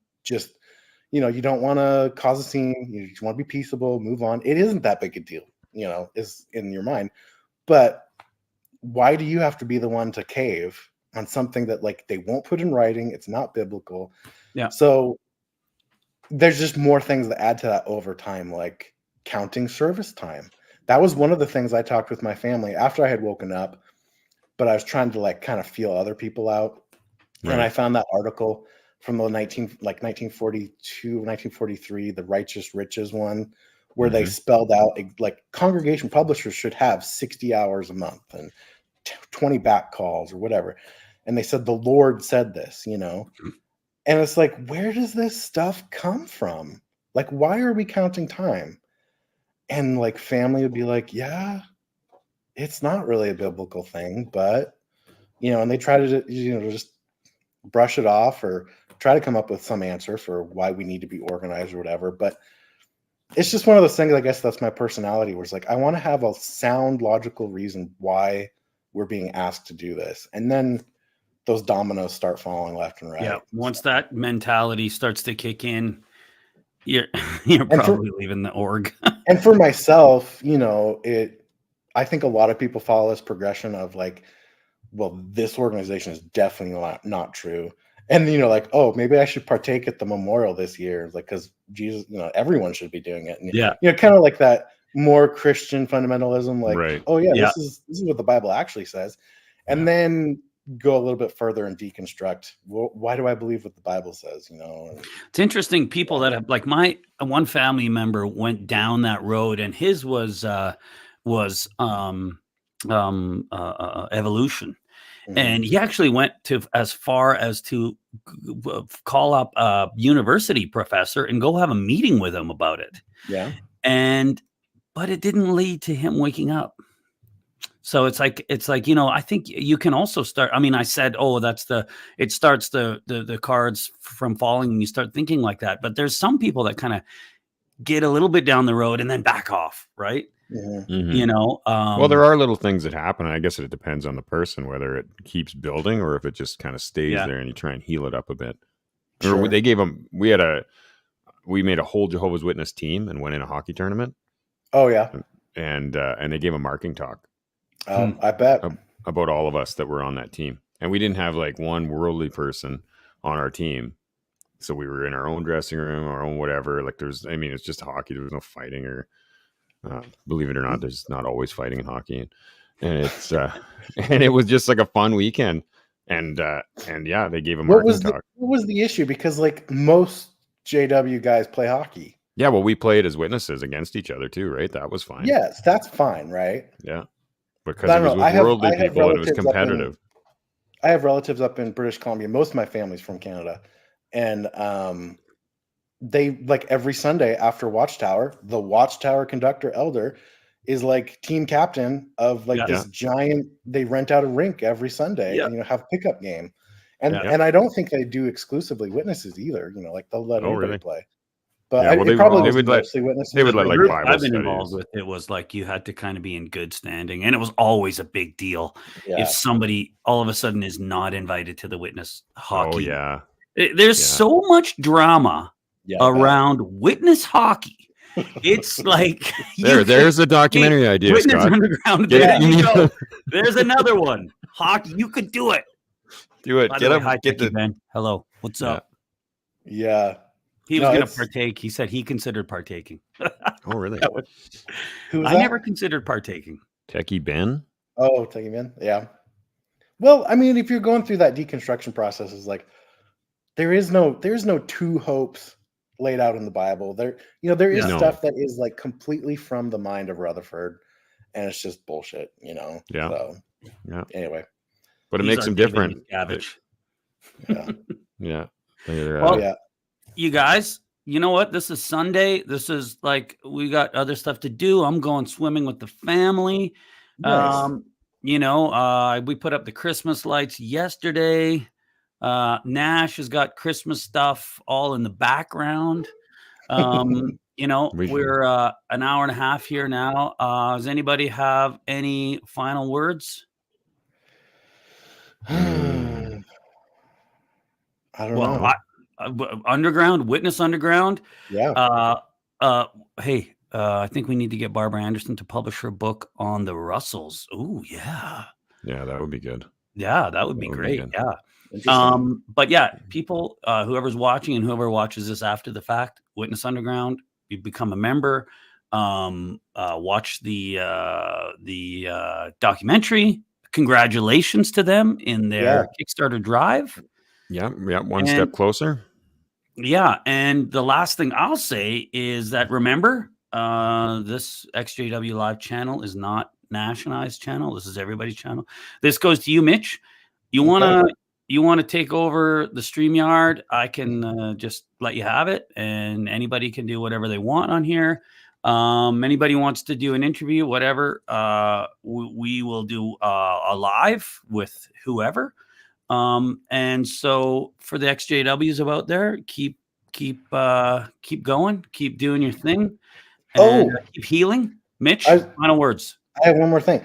you know, you don't want to cause a scene. You just want to be peaceable, move on. It isn't that big a deal, you know, is in your mind. But why do you have to be the one to cave on something that like they won't put in writing? It's not biblical. Yeah. So there's just more things that add to that over time, like counting service time. That was one of the things I talked with my family after I had woken up, but I was trying to like kind of feel other people out. Right. And I found that article from the 1942, 1943, the Righteous Riches one, where they spelled out like congregation publishers should have 60 hours a month and 20 back calls or whatever. and they said the Lord said this, you know. And it's like, where does this stuff come from? Like, why are we counting time? And like family would be like, yeah, it's not really a biblical thing, but you know, and they try to, you know, just brush it off or try to come up with some answer for why we need to be organized or whatever. But it's just one of those things, I guess that's my personality, where it's like, I want to have a sound, logical reason why we're being asked to do this. And then those dominoes start falling left and right. Yeah. Once that mentality starts to kick in, you're probably leaving the org. And for myself, you know, I think a lot of people follow this progression of like, well, this organization is definitely not true. And, you know, like, oh, maybe I should partake at the memorial this year. Like, because Jesus, you know, everyone should be doing it. And, yeah. You know, kind of like that more Christian fundamentalism, like, Right. oh, yeah, this is what the Bible actually says. And then go a little bit further and deconstruct. Well, why do I believe what the Bible says? You know, it's interesting. People that have, like, my one family member went down that road, and his was evolution. And he actually went to as far as to call up a university professor and go have a meeting with him about it. Yeah. But it didn't lead to him waking up. So it's like, you know, I think you can also start. I mean, I said, oh, it starts the cards from falling and you start thinking like that. But there's some people that kind of get a little bit down the road and then back off. Right. You know, well, there are little things that happen. I guess it depends on the person, whether it keeps building or if it just kind of stays there and you try and heal it up a bit. Sure. They gave them, we made a whole Jehovah's Witness team and went in a hockey tournament. Oh yeah. And they gave a marking talk. I bet about all of us that were on that team. And we didn't have like one worldly person on our team. So we were in our own dressing room, our own whatever. Like it's just hockey. There was no fighting or, believe it or not, there's not always fighting in hockey, and it's and it was just like a fun weekend, and yeah, they gave a marking talk. What was the issue? Because like most JW guys play hockey. Yeah, well, we played as witnesses against each other too, right? That was fine. Yes, that's fine, right? Yeah, because it was with worldly people and it was competitive. I have relatives up in British Columbia. Most of my family's from Canada, and they like every Sunday after Watchtower, the Watchtower conductor elder is like team captain of like this giant. They rent out a rink every Sunday and, you know, have pickup game, and I don't think they do exclusively witnesses either. You know, like they'll let anybody play. But they would let witnesses. They would let like Bible I've been involved with it was like you had to kind of be in good standing, and it was always a big deal if somebody all of a sudden is not invited to the witness hockey. Oh yeah, there's so much drama around witness hockey. It's like there's a documentary idea. Witness Scott. Underground. There you go. There's another one. Hockey. You could do it. Do it. Get up. Get the Ben. Hello. What's up? Yeah. He was going to partake. He said he considered partaking. Oh, really? I never considered partaking. Techie Ben. Oh, Techie Ben. Yeah. Well, I mean, if you're going through that deconstruction process, it's like there's no two hopes laid out in the Bible. There is stuff that is like completely from the mind of Rutherford, and it's just bullshit, you know. Yeah. So, anyway, but it makes them different. Cabbage. Yeah. Yeah. You guys, you know what? This is Sunday. This is like we got other stuff to do. I'm going swimming with the family. Nice. You know, we put up the Christmas lights yesterday. Nash has got Christmas stuff all in the background. You know, we're an hour and a half here now. Does anybody have any final words? I don't know. Underground, Witness Underground. Yeah. Hey, I think we need to get Barbara Anderson to publish her book on the Russells. Oh, yeah. Yeah, that would be good. Yeah, that would be great. Yeah. But yeah, people, whoever's watching and whoever watches this after the fact, Witness Underground, you become a member. Watch the documentary. Congratulations to them in their Kickstarter drive. Yeah, one step closer. Yeah, and the last thing I'll say is that remember, this EXJW-Live channel is not Nationalized channel. This is everybody's channel. This goes to you, Mitch. You want to take over the StreamYard? I can just let you have it, and anybody can do whatever they want on here. Anybody wants to do an interview, whatever, we will do a live with whoever. And so for the XJWs out there, keep going, keep doing your thing, and keep healing. Mitch, final words. I have one more thing.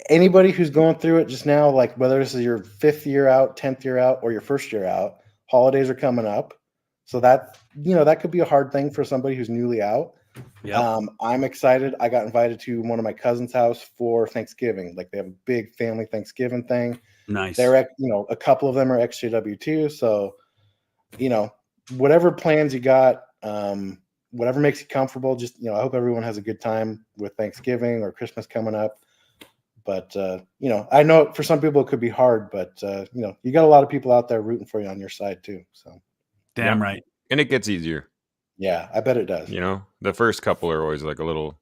Anybody who's going through it just now, like whether this is your 5th year out, 10th year out, or your 1st year out, holidays are coming up. So that, that could be a hard thing for somebody who's newly out. Yeah. I'm excited. I got invited to one of my cousin's house for Thanksgiving. Like they have a big family Thanksgiving thing. Nice. They're, a couple of them are XJW too. So, whatever plans you got, whatever makes you comfortable, just, I hope everyone has a good time with Thanksgiving or Christmas coming up. But, I know for some people it could be hard, but, you got a lot of people out there rooting for you on your side too. So. Damn right. And it gets easier. Yeah, I bet it does. The first couple are always like a little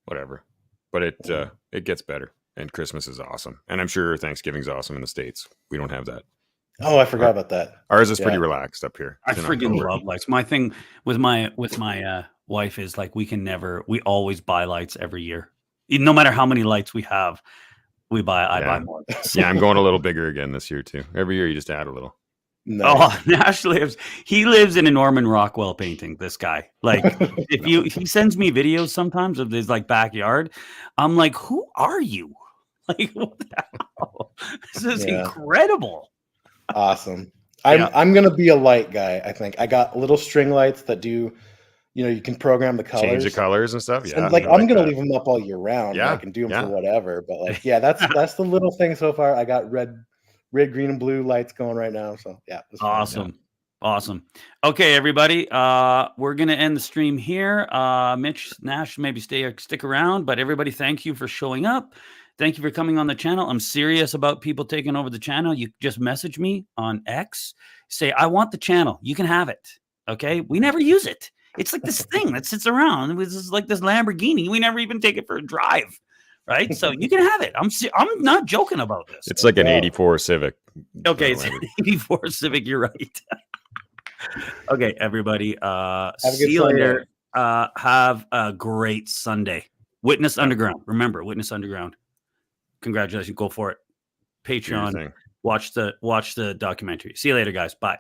whatever, but it gets better. And Christmas is awesome. And I'm sure Thanksgiving's awesome in the States. We don't have that. Oh, I forgot about that. Ours is pretty relaxed up here. I freaking love lights. My thing with my wife is like we always buy lights every year. No matter how many lights we have, I buy more. Yeah, I'm going a little bigger again this year too. Every year you just add a little. Nice. Oh, Nash he lives in a Norman Rockwell painting, this guy. Like he sends me videos sometimes of his like backyard. I'm like, who are you? Like, what the hell? This is incredible. Awesome. I'm gonna be a light guy. I think I got little string lights that do, you can program the colors, change the colors and stuff. Yeah, and I'm gonna leave them up all year round. Yeah, I can do them for whatever. But that's the little thing so far. I got red, green, and blue lights going right now. So Awesome. Okay, everybody. We're gonna end the stream here. Mitch, Nash, maybe stick around, but everybody, thank you for showing up. Thank you for coming on the channel. I'm serious about people taking over the channel. You just message me on X, say, I want the channel. You can have it. Okay. We never use it. It's like this thing that sits around. It's like this Lamborghini. We never even take it for a drive. Right. So you can have it. I'm not joking about this. It's like an 84 Civic. Okay. It's an 84 Civic. You're right. Okay, everybody. See you later. Have a great Sunday. Witness Underground. Remember, Witness Underground. Congratulations. Go for it. Patreon. Watch the documentary. See you later, guys. Bye.